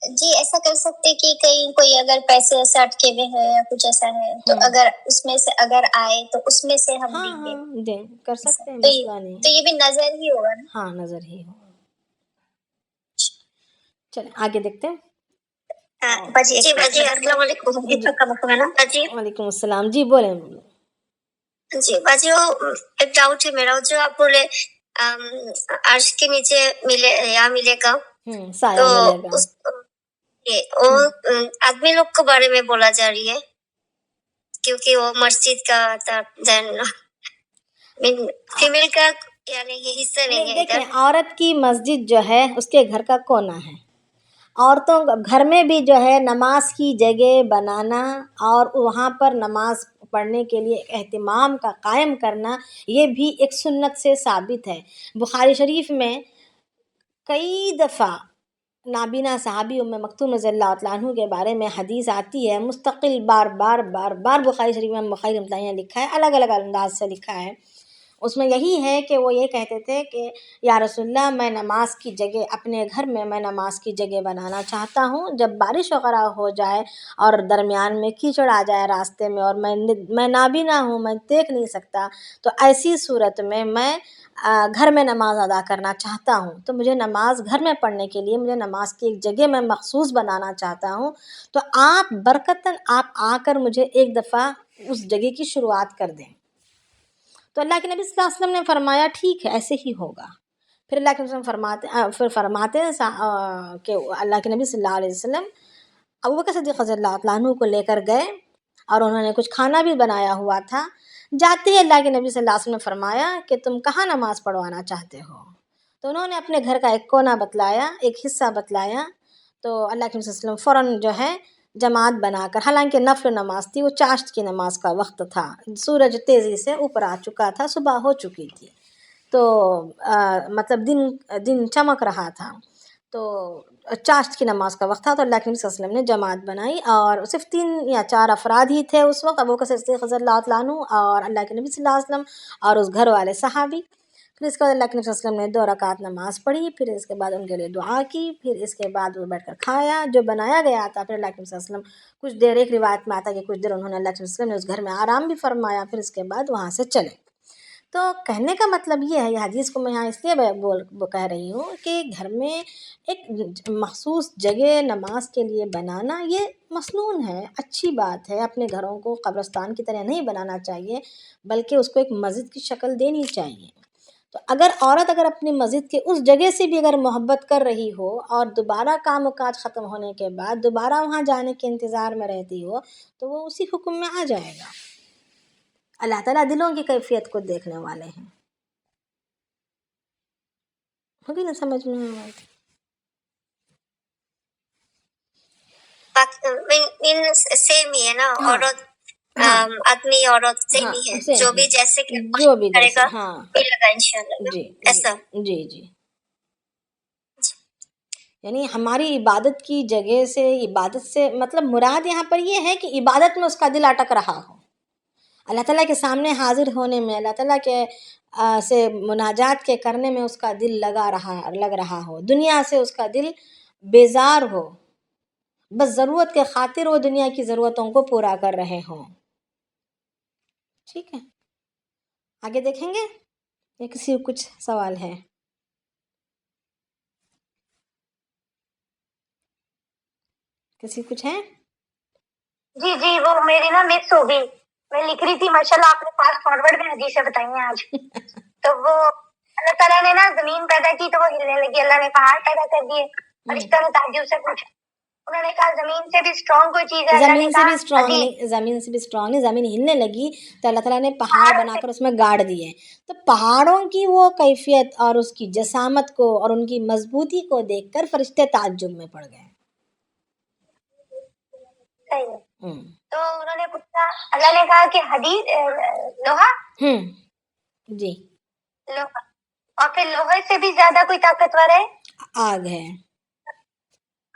جی ایسا کر سکتے کہ کہیں کوئی اگر پیسے ایسے اٹکے ہوئے ہیں یا کچھ ایسا ہے تو اگر اس میں سے اگر آئے تو اس میں سے ہم ہاں دیں گے، ہاں دیں، کر سکتے ہیں، تو مسئلہ نہیں تو ہے، یہ بھی نظر ہی ہوگا نا۔ ہاں نظر ہی ہو۔ چلیں آگے دیکھتے ہیں۔ جی باجی السلام علیکم، دیپک کا مفہوم ہے نا جی؟ وعلیکم السلام، جی بولیں۔ جی باجی وہ ایک ڈاؤٹ ہے میرا، جو آپ بولے عرش کے نیچے ملے یا ملے گا، سایہ تو ملے گا، وہ آدمی لوگ کے بارے میں بولا جا رہی ہے کیونکہ وہ مسجد کا تھا، فیمیل کا یعنی یہ حصہ نہیں ہے دیکھیں ادھر۔ عورت کی مسجد جو ہے اس کے گھر کا کونا ہے، عورتوں گھر میں بھی جو ہے نماز کی جگہ بنانا اور وہاں پر نماز پڑھنے کے لیے اہتمام کا قائم کرنا، یہ بھی ایک سنت سے ثابت ہے۔ بخاری شریف میں کئی دفعہ نابینا صحابی ام مکتوم رضی اللہ تعالیٰ عنہ کے بارے میں حدیث آتی ہے، مستقل بار بار بار بار بخاری شریف میں بخاری رحمۃ اللہ علیہ نے لکھا ہے، الگ الگ انداز سے لکھا ہے۔ اس میں یہی ہے کہ وہ یہ کہتے تھے کہ یا رسول اللہ میں نماز کی جگہ اپنے گھر میں میں نماز کی جگہ بنانا چاہتا ہوں، جب بارش وغیرہ ہو جائے اور درمیان میں کیچڑ آ جائے راستے میں اور میں نابینا ہوں، میں دیکھ نہیں سکتا، تو ایسی صورت میں گھر میں نماز ادا کرنا چاہتا ہوں، تو مجھے نماز گھر میں پڑھنے کے لیے مجھے نماز کی ایک جگہ میں مخصوص بنانا چاہتا ہوں، تو آپ برکتاً آپ آ کر مجھے ایک دفعہ اس جگہ کی شروعات کر دیں۔ تو اللہ کے نبی صلی اللہ علیہ وسلم نے فرمایا ٹھیک ہے ایسے ہی ہوگا۔ پھر اللہ کے وسلم فرماتے ہیں کہ اللہ کے نبی صلی اللہ علیہ وسلم ابوبکر صدیق رضی اللہ تعالیٰ عنہ کو لے کر گئے اور انہوں نے کچھ کھانا بھی بنایا ہوا تھا، جاتے ہی اللہ کے نبی صلی اللہ علیہ وسلم نے فرمایا کہ تم کہاں نماز پڑھوانا چاہتے ہو؟ تو انہوں نے اپنے گھر کا ایک کونا بتلایا، ایک حصہ بتلایا، تو اللہ کے نبی صلی اللہ علیہ وسلم فوراً جو ہے جماعت بنا کر، حالانکہ نفل نماز تھی، وہ چاشت کی نماز کا وقت تھا، سورج تیزی سے اوپر آ چکا تھا، صبح ہو چکی تھی، تو مطلب دن چمک رہا تھا، تو چاشت کی نماز کا وقت تھا، تو اللہ کے نبی صلی اللہ علیہ وسلم نے جماعت بنائی اور صرف 3 یا 4 افراد ہی تھے اس وقت، ابوبکر صدیق رضی اللہ تعالیٰ عنہ اور اللہ کے نبی صلی اللہ علیہ وسلم اور اس گھر والے صحابی۔ پھر اس کے بعد اللہ کے نبی صلی اللہ علیہ وسلم نے 2 رکعت نماز پڑھی، پھر اس کے بعد ان کے لیے دعا کی، پھر اس کے بعد وہ بیٹھ کر کھایا جو بنایا گیا تھا، پھر اللہ کے نبی صلی اللہ علیہ وسلم کچھ دیر، ایک روایت میں آتا ہے کہ کچھ دیر انہوں نے اللہ کے نبی صلی اللہ علیہ وسلم نے اس گھر میں آرام بھی فرمایا، پھر اس کے بعد وہاں سے چلے۔ تو کہنے کا مطلب یہ ہے، یہ حدیث کو میں یہاں اس لیے کہہ رہی ہوں کہ گھر میں ایک مخصوص جگہ نماز کے لیے بنانا یہ مسنون ہے، اچھی بات ہے، اپنے گھروں کو قبرستان کی طرح نہیں بنانا چاہیے بلکہ اس کو ایک مسجد کی شکل دینی چاہیے۔ تو اگر عورت اپنی مسجد کے اس جگہ سے بھی اگر محبت کر رہی ہو اور دوبارہ کام و کاج ختم ہونے کے بعد دوبارہ وہاں جانے کے انتظار میں رہتی ہو تو وہ اسی حکم میں آ جائے گا۔ اللہ تعالیٰ دلوں کی کیفیت کو دیکھنے والے ہیں۔ ہوگی نا سمجھ میں آواز؟ سیم ہی ہے نا، عورت آدمی عورت سیم ہی ہے، جو بھی جیسے کرے گا ملے گا انشاءاللہ، جی ایسا۔ جی جی، یعنی ہماری عبادت کی جگہ سے، عبادت سے مطلب مراد یہاں پر یہ ہے کہ عبادت میں اس کا دل اٹک رہا ہو، اللہ تعالیٰ کے سامنے حاضر ہونے میں، اللہ تعالیٰ کے سے مناجات کے کرنے میں اس کا دل لگ رہا ہو، دنیا سے اس کا دل بیزار ہو، بس ضرورت کے خاطر وہ دنیا کی ضرورتوں کو پورا کر رہے ہوں۔ ٹھیک ہے، آگے دیکھیں گے یا کسی کو کچھ سوال ہے؟ کسی کچھ ہے؟ جی جی، وہ میری نا مس ہو گئی، میں لکھ رہی تھی، ماشاءاللہ آپ نے فاسٹ فارورڈ میں حدیثیں بتائی ہیں آج۔ تو وہ اللہ تعالیٰ نے نا زمین پیدا کی تو وہ ہلنے لگی، اللہ نے پہاڑ پیدا کر دیے، فرشتوں نے تعجب سے پوچھا، انہوں نے کہا زمین سے بھی اسٹرانگ کوئی چیز ہے، اللہ نے زمین سے بھی کہا اسٹرانگ نہیں، زمین سے بھی اسٹرانگ نہیں، زمین ہلنے لگی تو اللہ تعالیٰ نے پہاڑ بنا کر اس میں گاڑ دیے، تو پہاڑوں کی وہ کیفیت اور اس کی جسامت کو اور ان کی مضبوطی کو دیکھ کر فرشتے تعجب میں پڑ گئے۔ صحیح ہے۔ تو انہوں نے پوچھا، اللہ نے کہا کہ حدید لوہا، جی، لوہا، اور پھر لوہے سے بھی زیادہ کوئی طاقتور ہے؟ آگ ہے۔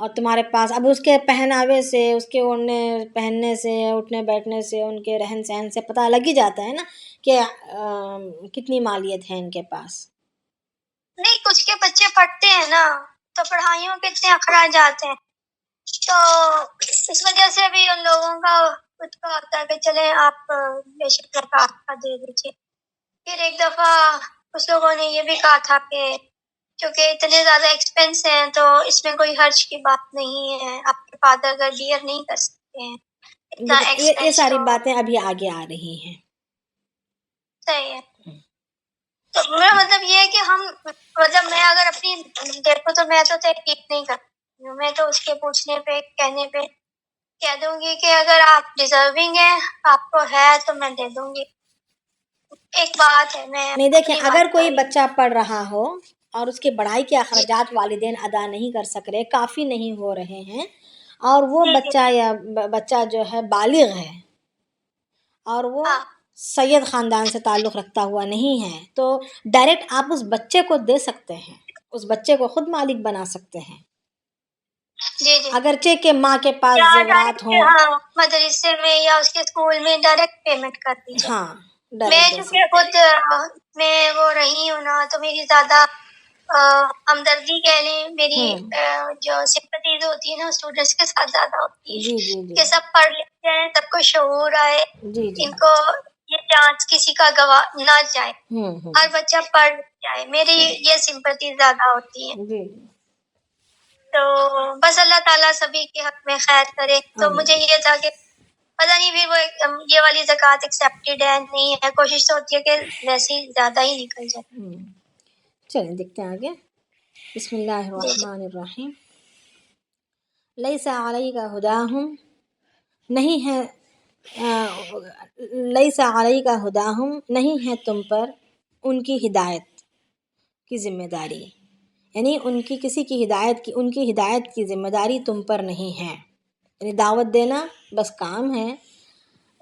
اور تمہارے پاس اب اس کے پہناوے سے، اس کے اوڑھنے پہننے سے، اٹھنے بیٹھنے سے، ان کے رہن سہن سے پتہ لگ ہی جاتا ہے نا کہ کتنی مالیت ہے ان کے پاس۔ نہیں، کچھ کے بچے پڑھتے ہیں نا تو پڑھائیوں کے اتنے اخراجات ہیں، تو اس وجہ سے بھی ان لوگوں کا خود کا ہوتا ہے کہ چلیں آپ بے شک زکوٰۃ کا دے دیجیے۔ پھر ایک دفعہ کچھ لوگوں نے یہ بھی کہا تھا کہ کیونکہ اتنے زیادہ ایکسپینس ہیں تو اس میں کوئی حرج کی بات نہیں ہے، آپ کے فادر اگر بیئر نہیں کر سکتے ہیں اتنا لیکن یہ ایکسپینس ساری تو باتیں ابھی آگے آ رہی ہیں۔ صحیح ہے۔ تو میرا مطلب یہ ہے کہ ہم مطلب میں اگر اپنی دیکھوں تو میں تو تحقیق نہیں کرتی ہوں، میں تو اس کے پوچھنے پہ کہنے پہ کہہ دوں گی کہ اگر آپ ڈیزرونگ ہیں، آپ کو ہے تو میں دے دوں گی۔ ایک بات ہے، میں نہیں دیکھیں، اپنی اگر بات کوئی کر رہی ہوں۔ بچہ پڑھ رہا ہو اور اس کے پڑھائی کے جی اخراجات والدین ادا نہیں کر سک رہے، کافی نہیں ہو رہے ہیں، اور وہ جی جی بچہ یا بچہ جو ہے بالغ ہے اور وہ ہاں سید خاندان سے تعلق رکھتا ہوا نہیں ہے، تو ڈائریکٹ آپ اس بچے کو دے سکتے ہیں، اس بچے کو خود مالک بنا سکتے ہیں، جی جی اگرچہ کہ ماں کے پاس یا زیورات ڈائریکٹ ہوں۔ ہاں مدرسے میں یا اس کے اسکول میں ڈائریکٹ پیمنٹ کر دی جائے۔ ہاں میں ڈائریکٹ دے چونکہ سکتے خود میں وہ رہی ہوں نا تو میری زیادہ ہمدردی کہہ لیں، میری ہیں۔ جو سمپتیز ہوتی ہے نا اسٹوڈنٹس کے ساتھ زیادہ ہوتی جی ہے جی جی کہ سب پڑھ لیتے ہیں، سب کو شعور آئے، جی جی ان کو یہ چانس کسی کا گوا نہ جائے، ہوں ہر بچہ پڑھ جائے، میری یہ سمپتی زیادہ ہوتی ہے۔ جی تو بس اللہ تعالیٰ سبھی کے حق میں خیر کرے۔ تو آمین۔ مجھے یہ تھا کہ پتہ نہیں بھی وہ یہ والی زکوٰۃ ایکسیپٹیڈ ہے نہیں ہے، کوشش تو ہوتی ہے کہ ویسے ہی زیادہ ہی نکل جائے۔ چلیں دیکھتے ہیں آگے۔ بسم اللہ جی جی الرحمن الرحیم۔ لیس علیک ہداہم، نہیں ہے لیس علیک ہداہم، نہیں ہے تم پر ان کی ہدایت کی ذمہ داری، یعنی ان کی کسی کی ہدایت کی، ان کی ہدایت کی ذمہ داری تم پر نہیں ہے، یعنی دعوت دینا بس کام ہے،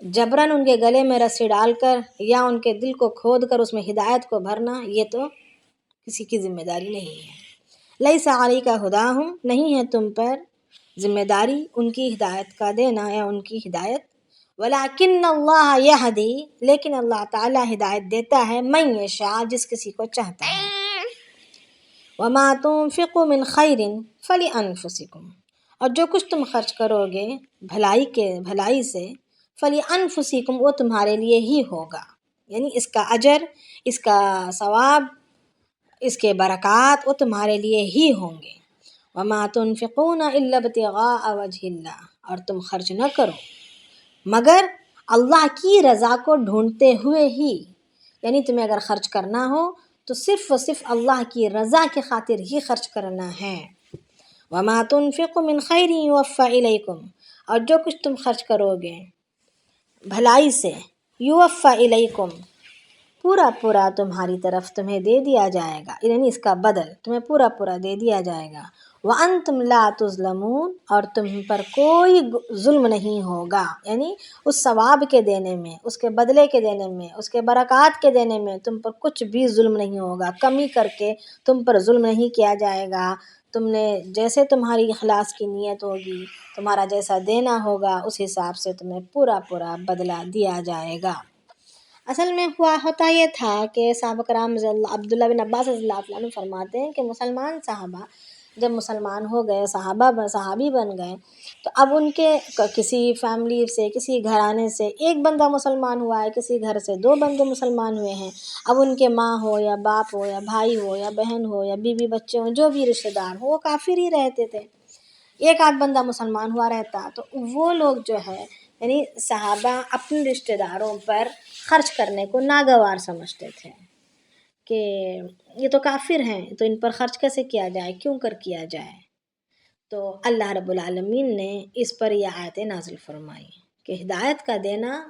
جبراً ان کے گلے میں رسی ڈال کر یا ان کے دل کو کھود کر اس میں ہدایت کو بھرنا، یہ تو کسی کی ذمہ داری نہیں ہے۔ لیس علیک ہداہم، نہیں ہے تم پر ذمہ داری ان کی ہدایت کا دینا یا ان کی ہدایت، ولیکن اللہ یہدی، لیکن اللہ تعالیٰ ہدایت دیتا ہے من یشاء، جس کسی کو چاہتا ہے، وما تنفقوا من خیر فلانفسکم، اور جو کچھ تم خرچ کرو گے بھلائی سے، فلانفسکم، وہ تمہارے لیے ہی ہوگا، یعنی اس کا اجر، اس کا ثواب، اس کے برکات وہ تمہارے لیے ہی ہوں گے۔ وما تنفقون الا ابتغاء وجہ اللہ، اور تم خرچ نہ کرو مگر اللہ کی رضا کو ڈھونڈتے ہوئے ہی، یعنی تمہیں اگر خرچ کرنا ہو تو صرف و صرف اللہ کی رضا کی خاطر ہی خرچ کرنا ہے۔ وما تنفقوا من خیر یوفى الیکم، اور جو کچھ تم خرچ کرو گے بھلائی سے، یوفى الیکم، پورا تمہاری طرف تمہیں دے دیا جائے گا، یعنی اس کا بدل تمہیں پورا دے دیا جائے گا، وانتم لا تظلمون، اور تم پر کوئی ظلم نہیں ہوگا، یعنی اس ثواب کے دینے میں، اس کے بدلے کے دینے میں، اس کے برکات کے دینے میں تم پر کچھ بھی ظلم نہیں ہوگا، کمی کر کے تم پر ظلم نہیں کیا جائے گا، تم نے جیسے تمہاری اخلاص کی نیت ہوگی، تمہارا جیسا دینا ہوگا، اس حساب سے تمہیں پورا بدلہ دیا جائے گا۔ اصل میں ہوتا یہ تھا کہ صحابہ کرام عبداللہ بن عباس رضی اللہ عنہ فرماتے ہیں کہ مسلمان صحابہ جب مسلمان ہو گئے، صحابی بن گئے، تو اب ان کے کسی فیملی سے، کسی گھرانے سے ایک بندہ مسلمان ہوا ہے، کسی گھر سے 2 بندے مسلمان ہوئے ہیں، اب ان کے ماں ہو یا باپ ہو یا بھائی ہو یا بہن ہو یا بیوی بچے ہوں، جو بھی رشتہ دار ہو، وہ کافر ہی رہتے تھے، ایک آدھ بندہ مسلمان ہوا رہتا، تو وہ لوگ جو ہے یعنی صحابہ اپنے رشتہ داروں پر خرچ کرنے کو ناگوار سمجھتے تھے کہ یہ تو کافر ہیں، تو ان پر خرچ کیسے کیا جائے، کیوں کر کیا جائے۔ تو اللہ رب العالمین نے اس پر یہ آیت نازل فرمائی کہ ہدایت کا دینا،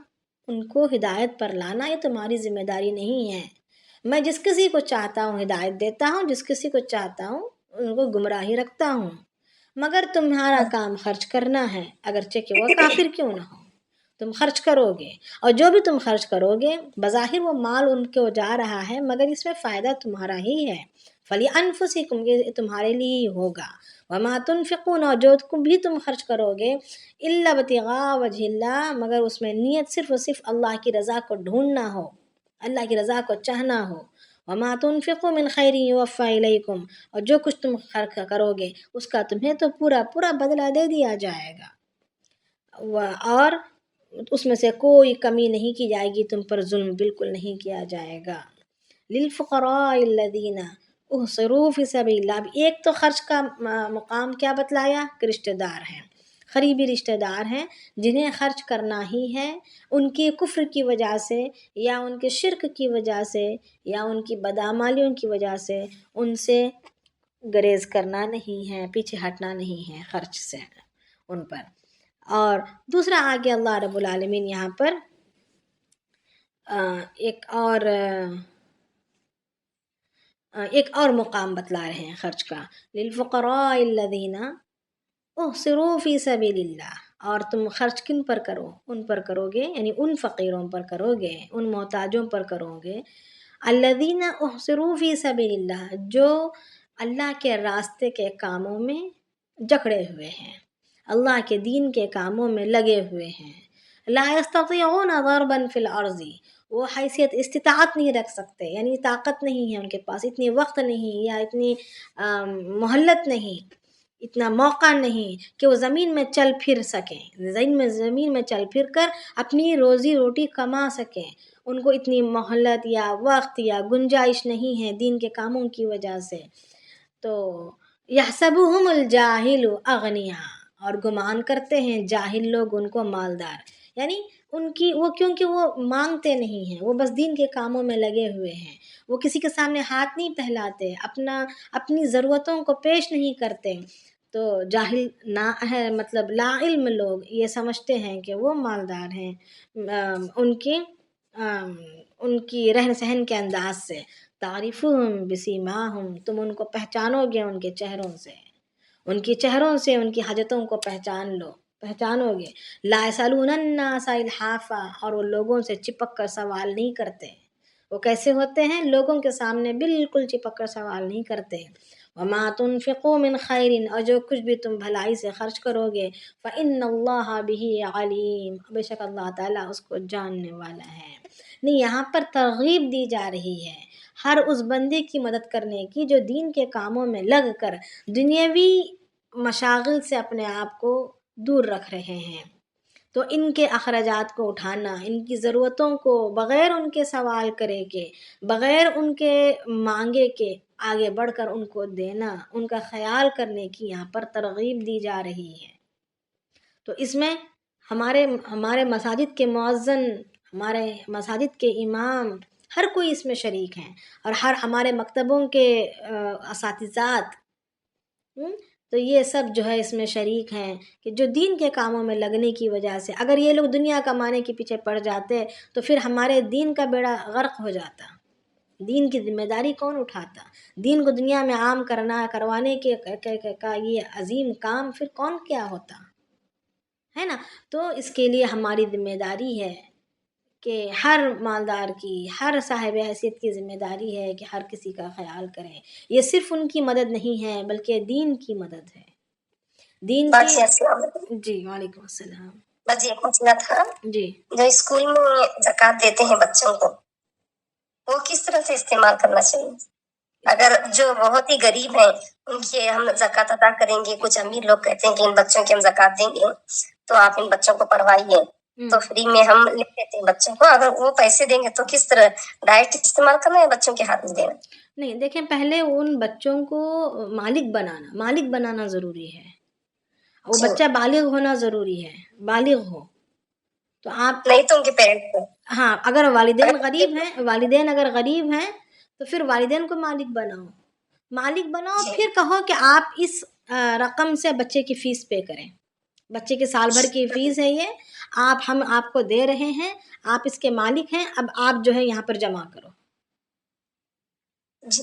ان کو ہدایت پر لانا، یہ تمہاری ذمہ داری نہیں ہے، میں جس کسی کو چاہتا ہوں ہدایت دیتا ہوں، جس کسی کو چاہتا ہوں ان کو گمراہی رکھتا ہوں، مگر تمہارا کام خرچ کرنا ہے، اگرچہ کہ وہ کافر کیوں نہ ہو، تم خرچ کرو گے، اور جو بھی تم خرچ کرو گے بظاہر وہ مال ان کو جا رہا ہے، مگر اس میں فائدہ تمہارا ہی ہے، فَلِأَنفُسِكُمْ، یہ تمہارے لیے ہی ہوگا. وَمَا تُنْفِقُونَ، اور جو بھی تم خرچ کرو گے، إِلَّا ابْتِغَاءَ وَجْهِ اللَّهِ، مگر اس میں نیت صرف اور صرف اللہ کی رضا کو ڈھونڈنا ہو، اللہ کی رضا کو چاہنا ہو. وَمَا تُنْفِقُوا مِنْ خَيْرٍ يُوَفَّى إِلَيْكُمْ، اور جو کچھ تم خرچ کرو گے اس کا تمہیں تو پورا پورا بدلہ دے دیا جائے گا، اور اس میں سے کوئی کمی نہیں کی جائے گی، تم پر ظلم بالکل نہیں کیا جائے گا. لِلْفُقَرَاءِ الَّذِينَ اُحْصِرُوا فِي سَبِيلِ اللَّهِ. اب ایک تو خرچ کا مقام کیا بتلایا کہ رشتہ دار ہیں، قریبی رشتہ دار ہیں جنہیں خرچ کرنا ہی ہے، ان کی کفر کی وجہ سے یا ان کے شرک کی وجہ سے یا ان کی بدعمالیوں کی وجہ سے ان سے گریز کرنا نہیں ہے، پیچھے ہٹنا نہیں ہے خرچ سے ان پر. اور دوسرا آگے اللہ رب العالمین یہاں پر ایک اور مقام بتلا رہے ہیں خرچ کا. للفقراء الذین احصروا فی سبیل اللہ، اور تم خرچ کن پر کرو؟ ان پر کرو گے، یعنی ان فقیروں پر کرو گے، ان محتاجوں پر کرو گے. الذین احصروا فی سبیل اللہ، جو اللہ کے راستے کے کاموں میں جکڑے ہوئے ہیں، اللہ کے دین کے کاموں میں لگے ہوئے ہیں. لا یستطیعون ضربا فی الارض، وہ حیثیت استطاعت نہیں رکھ سکتے، یعنی طاقت نہیں ہے ان کے پاس، اتنی وقت نہیں یا اتنی مہلت نہیں، اتنا موقع نہیں کہ وہ زمین میں چل پھر سکیں، زمین میں چل پھر کر اپنی روزی روٹی کما سکیں. ان کو اتنی مہلت یا وقت یا گنجائش نہیں ہے دین کے کاموں کی وجہ سے. تو یحسبهم الجاہل اغنیاء، اور گمان کرتے ہیں جاہل لوگ ان کو مالدار، یعنی ان کی وہ کیونکہ وہ مانگتے نہیں ہیں، وہ بس دین کے کاموں میں لگے ہوئے ہیں، وہ کسی کے سامنے ہاتھ نہیں پھیلاتے، اپنی ضرورتوں کو پیش نہیں کرتے. تو جاہل نہ ہے مطلب لا علم لوگ یہ سمجھتے ہیں کہ وہ مالدار ہیں ان کی رہن سہن کے انداز سے. تعریفہم بسیماہم، تم ان کو پہچانو گے ان کے چہروں سے، ان کی چہروں سے ان کی حاجتوں کو پہچانو گے. لا یسألون الناس الحافا، اور وہ لوگوں سے چپک کر سوال نہیں کرتے. وہ کیسے ہوتے ہیں؟ لوگوں کے سامنے بالکل چپک کر سوال نہیں کرتے. وما تنفقوا من خیر، اور جو کچھ بھی تم بھلائی سے خرچ کرو گے، فإن اللہ بہ علیم، بے شک اللہ تعالیٰ اس کو جاننے والا ہے. نہیں، یہاں پر ترغیب دی جا رہی ہے ہر اس بندے کی مدد کرنے کی جو دین کے کاموں میں لگ کر دنیاوی مشاغل سے اپنے آپ کو دور رکھ رہے ہیں. تو ان کے اخراجات کو اٹھانا، ان کی ضرورتوں کو بغیر ان کے سوال کرے کے، بغیر ان کے مانگے کے آگے بڑھ کر ان کو دینا، ان کا خیال کرنے کی یہاں پر ترغیب دی جا رہی ہے. تو اس میں ہمارے مساجد کے مؤذن، ہمارے مساجد کے امام، ہر کوئی اس میں شریک ہیں، اور ہمارے مکتبوں کے اساتذات، تو یہ سب جو ہے اس میں شریک ہیں کہ جو دین کے کاموں میں لگنے کی وجہ سے اگر یہ لوگ دنیا کمانے کے پیچھے پڑ جاتے تو پھر ہمارے دین کا بیڑا غرق ہو جاتا. دین کی ذمہ داری کون اٹھاتا؟ دین کو دنیا میں عام کروانے کا یہ عظیم کام پھر کون کیا ہوتا ہے نا. تو اس کے لیے ہماری ذمہ داری ہے کہ ہر مالدار کی، ہر صاحب حیثیت کی ذمہ داری ہے کہ ہر کسی کا خیال کریں. یہ صرف ان کی مدد نہیں ہے بلکہ دین کی مدد ہے. دین کی جی وعلیکم السلام. بس یہ پوچھنا تھا جی، جو اسکول میں زکوٰۃ دیتے ہیں بچوں کو، وہ کس طرح سے استعمال کرنا چاہیے؟ اگر جو بہت ہی غریب ہیں ان کی ہم زکوٰۃ ادا کریں گے، کچھ امیر لوگ کہتے ہیں کہ ان بچوں کی ہم زکوٰۃ دیں گے تو آپ ان بچوں کو پڑھوائیے، تو فری میں ہم لکھ دیتے ہیں بچوں کو. اگر وہ پیسے دیں گے تو کس طرح ڈائریکٹ استعمال کرنا ہے بچوں کے ہاتھ میں دینا؟ نہیں، دیکھیں پہلے ان بچوں کو مالک بنانا ضروری ہے. وہ بچہ بالغ ہونا ضروری ہے، بالغ ہو تو آپ نہیں تو ان کے پیرنٹس کو. ہاں، اگر والدین اگر غریب ہیں تو پھر والدین کو مالک بناؤ پھر کہو کہ آپ اس رقم سے بچے کی فیس پے کریں. بچے کے سال بھر کی فیس ہے یہ، ہم آپ کو دے رہے ہیں، آپ اس کے مالک ہیں، اب آپ جو ہے یہاں پر جمع کرو. جی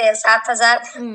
7,000,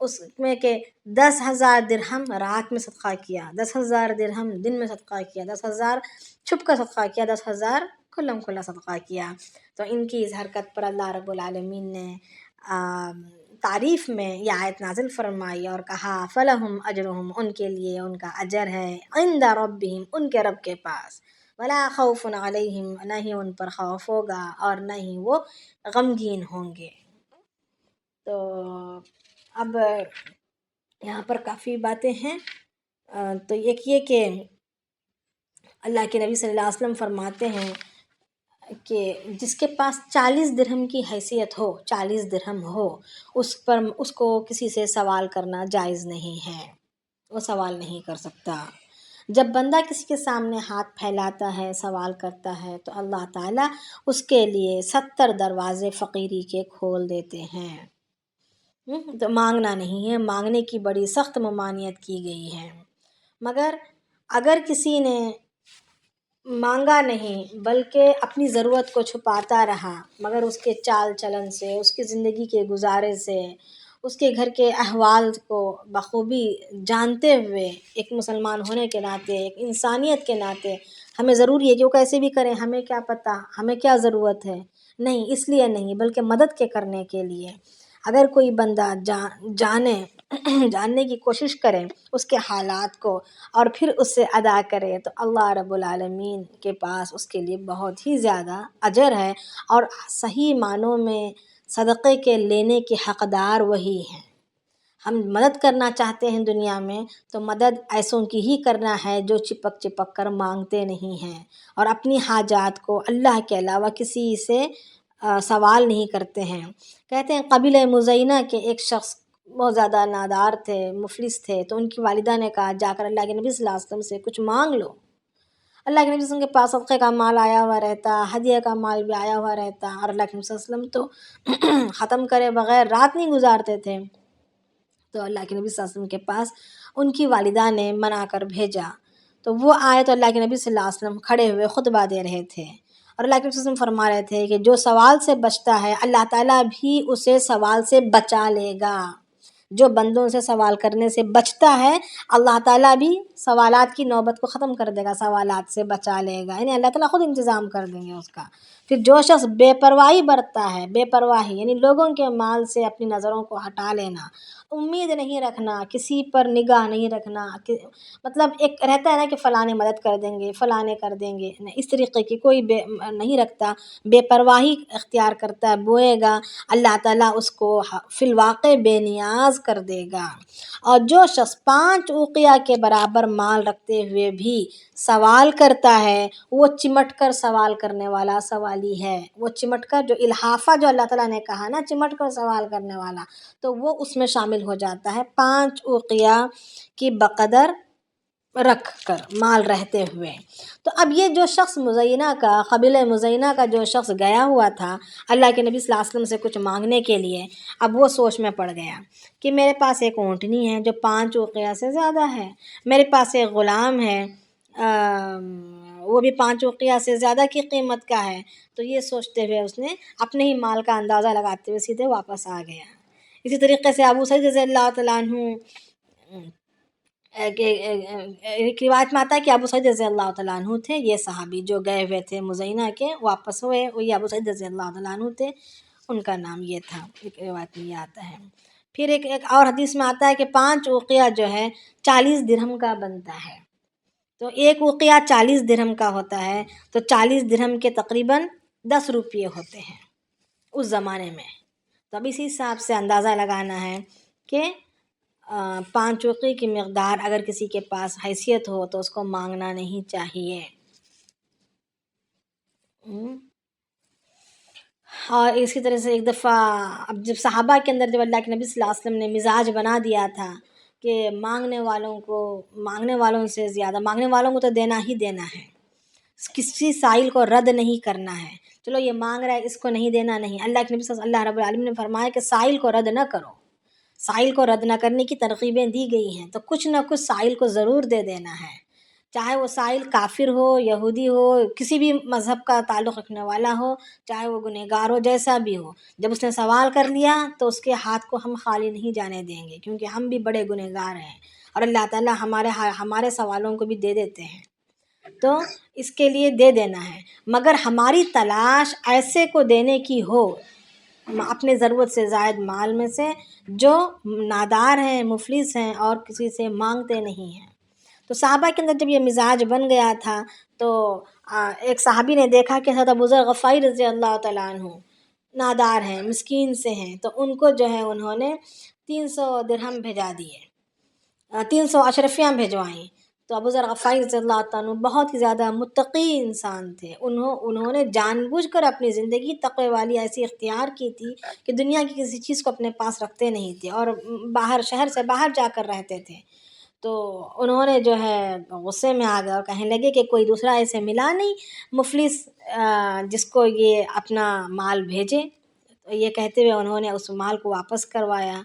اس میں کہ 10,000 درہم رات میں صدقہ کیا، 10,000 درہم دن میں صدقہ کیا، 10,000 چھپ کر صدقہ کیا، 10,000 کھلم کھلا صدقہ کیا۔ تو ان کی اس حرکت پر اللہ رب العالمین نے تعریف میں یہ آیت نازل فرمائی اور کہا فَلَهُمْ أَجْرُهُمْ، ان کے لیے ان کا اجر ہے، عند ربہم، ان کے رب کے پاس، ولا خوف علیہم، نہ ہی ان پر خوف ہوگا اور نہ ہی وہ غمگین ہوں گے۔ تو اب یہاں پر کافی باتیں ہیں، تو ایک یہ کہ اللہ کے نبی صلی اللہ علیہ وسلم فرماتے ہیں کہ جس کے پاس 40 درہم کی حیثیت ہو، 40 درہم ہو، اس کو کسی سے سوال کرنا جائز نہیں ہے، وہ سوال نہیں کر سکتا۔ جب بندہ کسی کے سامنے ہاتھ پھیلاتا ہے، سوال کرتا ہے، تو اللہ تعالیٰ اس کے لیے 70 دروازے فقیری کے کھول دیتے ہیں۔ تو مانگنا نہیں ہے، مانگنے کی بڑی سخت ممانعت کی گئی ہے، مگر اگر کسی نے مانگا نہیں بلکہ اپنی ضرورت کو چھپاتا رہا، مگر اس کے چال چلن سے، اس کی زندگی کے گزارے سے، اس کے گھر کے احوال کو بخوبی جانتے ہوئے، ایک مسلمان ہونے کے ناطے، ایک انسانیت کے ناطے ہمیں ضروری ہے کہ وہ کیسے بھی کریں، ہمیں کیا پتہ، ہمیں کیا ضرورت ہے، نہیں اس لیے نہیں بلکہ مدد کے کرنے کے لیے اگر کوئی بندہ جاننے کی کوشش کرے اس کے حالات کو اور پھر اس سے ادا کرے، تو اللہ رب العالمین کے پاس اس کے لیے بہت ہی زیادہ اجر ہے، اور صحیح معنوں میں صدقے کے لینے کے حقدار وہی ہیں۔ ہم مدد کرنا چاہتے ہیں دنیا میں تو مدد ایسوں کی ہی کرنا ہے جو چپک چپک کر مانگتے نہیں ہیں اور اپنی حاجات کو اللہ کے علاوہ کسی سے سوال نہیں کرتے ہیں۔ کہتے ہیں قبیلہ مزینہ کے ایک شخص بہت زیادہ نادار تھے، مفلس تھے، تو ان کی والدہ نے کہا جا کر اللہ کے نبی صلی اللہ علیہ وسلم سے کچھ مانگ لو۔ اللہ کے نبی صلی اللہ علیہ وسلم کے پاس صدقے کا مال آیا ہوا رہتا، ہدیہ کا مال بھی آیا ہوا رہتا، اور اللہ کے نبی صلی اللہ علیہ وسلم تو ختم کرے بغیر رات نہیں گزارتے تھے۔ تو اللہ کے نبی صلی اللہ علیہ وسلم کے پاس ان کی والدہ نے منا کر بھیجا، تو وہ آئے تو اللہ کے نبی صلی اللہ علیہ وسلم کھڑے ہوئے خطبہ دے رہے تھے، اور اللہ کے نبی صلی اللہ علیہ وسلم فرما رہے تھے کہ جو سوال سے بچتا ہے اللہ تعالیٰ بھی اسے سوال سے بچا لے گا۔ جو بندوں سے سوال کرنے سے بچتا ہے اللہ تعالیٰ بھی سوالات کی نوبت کو ختم کر دے گا، سوالات سے بچا لے گا، یعنی اللہ تعالیٰ خود انتظام کر دیں گے اس کا۔ پھر جو شخص بے پرواہی برتتا ہے، بے پرواہی یعنی لوگوں کے مال سے اپنی نظروں کو ہٹا لینا، امید نہیں رکھنا، کسی پر نگاہ نہیں رکھنا، مطلب ایک رہتا ہے نا کہ فلاں مدد کر دیں گے، فلاں کر دیں گے، اس طریقے کی کوئی نہیں رکھتا، بے پرواہی اختیار کرتا ہے، بوئے گا اللہ تعالیٰ اس کو فی الواقع بے نیاز کر دے گا۔ اور جو شخص 5 اوقیہ کے برابر مال رکھتے ہوئے بھی سوال کرتا ہے، وہ چمٹ کر سوال کرنے والا سوالی ہے، وہ چمٹ کر، جو الحافہ جو اللہ تعالیٰ نے کہا نا چمٹ کر سوال کرنے والا، تو وہ اس میں شامل ہو جاتا ہے، 5 اوقیہ کی بقدر رکھ کر مال رہتے ہوئے۔ تو اب یہ جو شخص مزینہ کا، قبیلہ مزینہ کا جو شخص گیا ہوا تھا اللہ کے نبی صلی اللہ علیہ وسلم سے کچھ مانگنے کے لیے، اب وہ سوچ میں پڑ گیا کہ میرے پاس ایک اونٹنی ہے جو 5 اوقیہ سے زیادہ ہے، میرے پاس ایک غلام ہے وہ بھی 5 اوقیہ سے زیادہ کی قیمت کا ہے۔ تو یہ سوچتے ہوئے اس نے اپنے ہی مال کا اندازہ لگاتے ہوئے سیدھے واپس آ گیا۔ اسی طریقے سے ابو سعید رضی اللہ تعالیٰ عنہ، ایک روایت میں آتا ہے کہ ابو سعید رضی اللہ تعالیٰ عنہ تھے، یہ صحابی جو گئے ہوئے تھے مزینہ کے، واپس ہوئے، وہی ابو سعید رضی اللہ تعالیٰ عنہ تھے، ان کا نام یہ تھا، ایک روایت میں یہ آتا ہے۔ پھر ایک اور حدیث میں آتا ہے کہ 5 اوقیہ جو ہے 40 درہم کا بنتا ہے، تو ایک اوقیہ 40 درہم کا ہوتا ہے، تو 40 درہم کے تقریباً 10 روپیے ہوتے ہیں اس زمانے میں۔ تو اب اسی حساب سے اندازہ لگانا ہے کہ 5 اوقیہ کی مقدار اگر کسی کے پاس حیثیت ہو تو اس کو مانگنا نہیں چاہیے۔ اور اسی طرح سے ایک دفعہ اب جب صحابہ کے اندر جب اللہ کے نبی صلی اللہ علیہ وسلم نے مزاج بنا دیا تھا کہ مانگنے والوں سے زیادہ، مانگنے والوں کو تو دینا ہی دینا ہے، کسی سائل کو رد نہیں کرنا ہے، چلو یہ مانگ رہا ہے اس کو نہیں دینا، نہیں، اللہ کے نبی صلی اللہ رب العالمین نے فرمایا کہ سائل کو رد نہ کرو، سائل کو رد نہ کرنے کی ترغیبیں دی گئی ہیں، تو کچھ نہ کچھ سائل کو ضرور دے دینا ہے۔ چاہے وہ سائل کافر ہو، یہودی ہو، کسی بھی مذہب کا تعلق رکھنے والا ہو، چاہے وہ گنہگار ہو، جیسا بھی ہو، جب اس نے سوال کر لیا تو اس کے ہاتھ کو ہم خالی نہیں جانے دیں گے، کیونکہ ہم بھی بڑے گنہگار ہیں اور اللہ تعالیٰ ہمارے سوالوں کو بھی دے دیتے ہیں، تو اس کے لیے دے دینا ہے، مگر ہماری تلاش ایسے کو دینے کی ہو اپنے ضرورت سے زائد مال میں سے، جو نادار ہیں، مفلس ہیں اور کسی سے مانگتے نہیں ہیں۔ تو صحابہ کے اندر جب یہ مزاج بن گیا تھا تو ایک صحابی نے دیکھا کہ حضرت ابوذر غفاری رضی اللہ تعالیٰ عنہ نادار ہیں، مسکین سے ہیں، تو ان کو جو ہے انہوں نے 300 درہم بھیجا دیے، 300 اشرفیاں بھیجوائیں۔ تو ابوذر غفاری رضی اللہ تعالیٰ عنہ بہت ہی زیادہ متقی انسان تھے، انہوں نے جان بوجھ کر اپنی زندگی تقوی والی ایسی اختیار کی تھی کہ دنیا کی کسی چیز کو اپنے پاس رکھتے نہیں تھے اور باہر شہر سے باہر جا کر رہتے تھے۔ تو انہوں نے جو ہے غصے میں آ گئے اور کہنے لگے کہ کوئی دوسرا ایسے ملا نہیں مفلس جس کو یہ اپنا مال بھیجے۔ تو یہ کہتے ہوئے انہوں نے اس مال کو واپس کروایا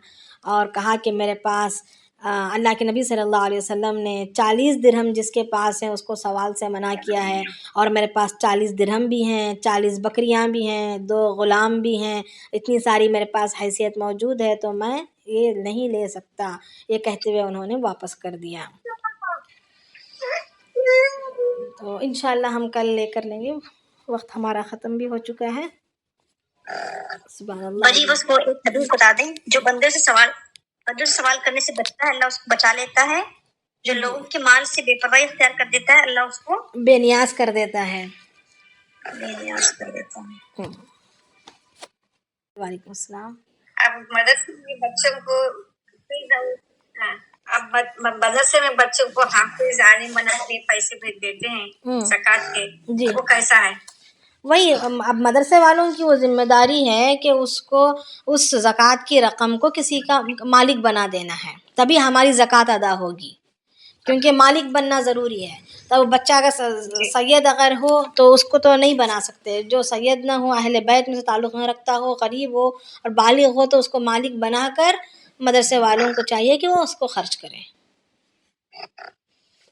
اور کہا کہ میرے پاس اللہ کے نبی صلی اللہ علیہ وسلم نے 40 درہم جس کے پاس ہیں اس کو سوال سے منع کیا ہے، اور میرے پاس 40 درہم بھی ہیں، 40 بکریاں بھی ہیں، 2 غلام بھی ہیں، اتنی ساری میرے پاس حیثیت موجود ہے تو میں یہ نہیں لے سکتا۔ یہ کہتے ہوئے انہوں نے واپس کر دیا۔ تو انشاءاللہ ہم کل لے کر لیں گے، وقت ہمارا ختم بھی ہو چکا ہے۔ سبحان اللہ۔ بجی بس کو ایک حدیث بتا دیں، جو بندے سے سوال کرنے سے بچتا ہے اللہ اس کو بچا لیتا ہے، جو لوگوں کے مال سے بے پرواہی اختیار کر دیتا ہے اللہ اس کو بے نیاز کر دیتا ہے۔ بے نیاز کر دیتا ہے۔ وعلیکم السلام۔ اب مدرسے میں بچوں کو اب مدرسے میں بچوں کو حافظ عالم بنا کے پیسے بھیج دیتے ہیں زکوٰۃ کے، جی وہ کیسا ہے؟ وہی اب مدرسے والوں کی وہ ذمہ داری ہے کہ اس کو اس زکوٰۃ کی رقم کو کسی کا مالک بنا دینا ہے، تبھی ہماری زکوٰۃ ادا ہوگی، کیونکہ مالک بننا ضروری ہے۔ تو بچہ اگر سید اگر ہو تو اس کو تو نہیں بنا سکتے، جو سید نہ ہو، اہل بیت میں سے تعلق نہ رکھتا ہو، غریب ہو اور بالغ ہو تو اس کو مالک بنا کر مدرسے والوں کو چاہیے کہ وہ اس کو خرچ کریں۔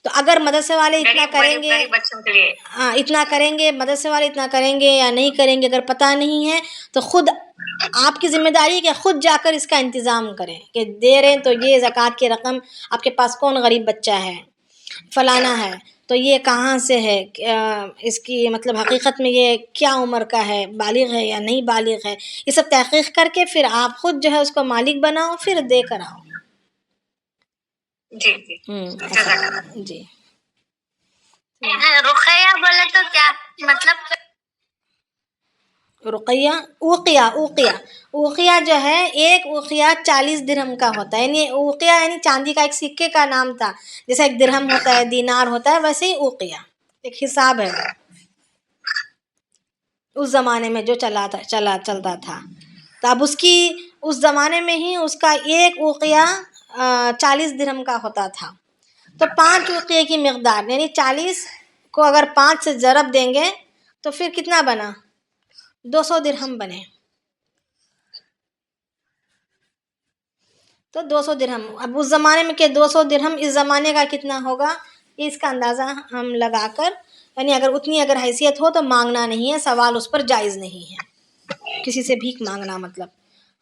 تو اگر مدرسے والے اتنا کریں گے، بچوں کے لیے اتنا کریں گے، مدرسے والے اتنا کریں گے یا نہیں کریں گے اگر پتہ نہیں ہے تو خود آپ کی ذمہ داری ہے کہ خود جا کر اس کا انتظام کریں کہ دے رہے ہیں تو یہ زکوٰۃ کی رقم آپ کے پاس کون غریب بچہ ہے، فلانا ہے تو یہ کہاں سے ہے، اس کی مطلب حقیقت میں یہ کیا عمر کا ہے، بالغ ہے یا نہیں بالغ ہے، یہ سب تحقیق کر کے پھر آپ خود جو ہے اس کو مالک بناؤ، پھر دے کر آؤ۔ جی جی جی رقیہ بولے تو کیا مطلب؟ رقیہ اوقیہ جو ہے، ایک اوقیہ 40 درہم کا ہوتا ہے، یعنی اوقیہ یعنی چاندی کا ایک سکے کا نام تھا، جیسے ایک درہم ہوتا ہے، دینار ہوتا ہے، ویسے ہی اوقیہ ایک حساب ہے اس زمانے میں جو چلتا تھا۔ تو اب اس زمانے میں ہی اس کا ایک اوقیہ 40 درہم کا ہوتا تھا، تو 5 اوقیہ کی مقدار یعنی 40 کو اگر 5 سے ضرب دیں گے تو پھر کتنا بنا، 200 درہم بنے۔ تو 200 درہم، اب اس زمانے میں کہ 200 درہم اس زمانے کا کتنا ہوگا، اس کا اندازہ ہم لگا کر، یعنی اگر اتنی حیثیت ہو تو مانگنا نہیں ہے، سوال اس پر جائز نہیں ہے، کسی سے بھیک مانگنا مطلب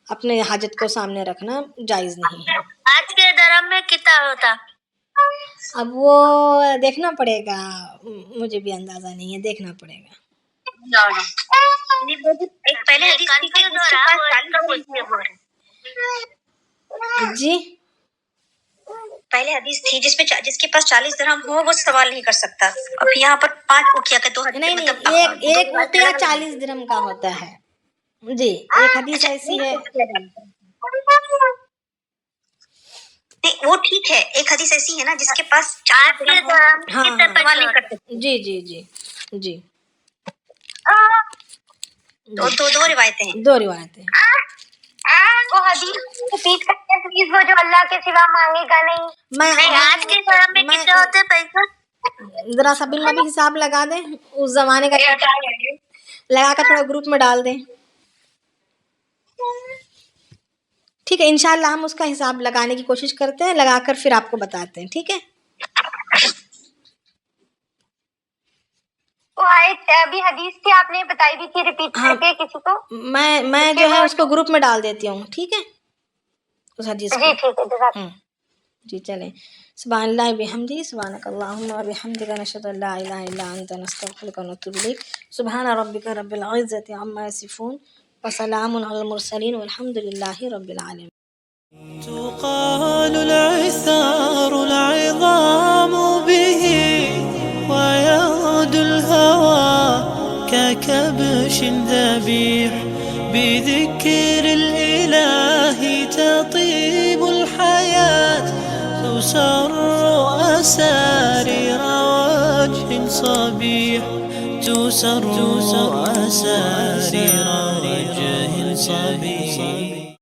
اپنے حاجت کو سامنے رکھنا جائز نہیں ہے۔ آج کے درہم میں کتنا ہوتا؟ اب وہ دیکھنا پڑے گا، مجھے بھی اندازہ نہیں ہے، دیکھنا پڑے گا۔ ایک پہلے حدیث تھی کہ جس کے پاس جی پہلے حدیث تھی جس کے پاس 40 درہم ہو وہ سوال نہیں کر سکتا، اب یہاں پر 5 اوقیہ کے 2 نہیں، ایک اوقیہ 40 درہم کا ہوتا ہے۔ جی ایک حدیث ایسی ہے، وہ ٹھیک ہے، ایک حدیث ایسی ہے نا جس کے پاس 4 درہم سوال نہیں کر سکتے۔ جی جی جی جی دو روایتیں ہیں، دو روایتیں۔ وہ حدیث ریپیٹ کرتے ہیں پلیز، وہ جو اللہ کے سوا مانگے گا نہیں۔ آج کے درہم میں کتنے ہوتے ہیں پیسے؟ ذرا سا بن بھی حساب لگا دیں، اس زمانے کا لگا کر تھوڑا گروپ میں ڈال دیں، ٹھیک ہے؟ انشاءاللہ ہم اس کا حساب لگانے کی کوشش کرتے ہیں، لگا کر پھر آپ کو بتاتے ہیں، ٹھیک ہے؟ وہ آیت ابھی حدیث تھی آپ نے بتائی دی تھی ریپیٹ کر کے کسی کو؟ میں جو ہے اس کو گروپ میں ڈال دیتی ہوں، ٹھیک ہے اس حدیث جی کو. ٹھیک ہے جزاک اللہ. جی چلیں. سبحان اللہ بحمدہ سبحانک اللہم وبحمدک نشہد ان لا الہ الا انت نستغفرک ونتوب الیک. سبحان ربک رب العزۃ عما یصفون وسلام علی المرسلین والحمد للہ رب العالمین. تقال العثار العظام به ويعود الهوى ككبش ذبيح بذكر الإله تطيب الحياة تسر أسارير وجه صبيح تسر أسارير وجه صبيح.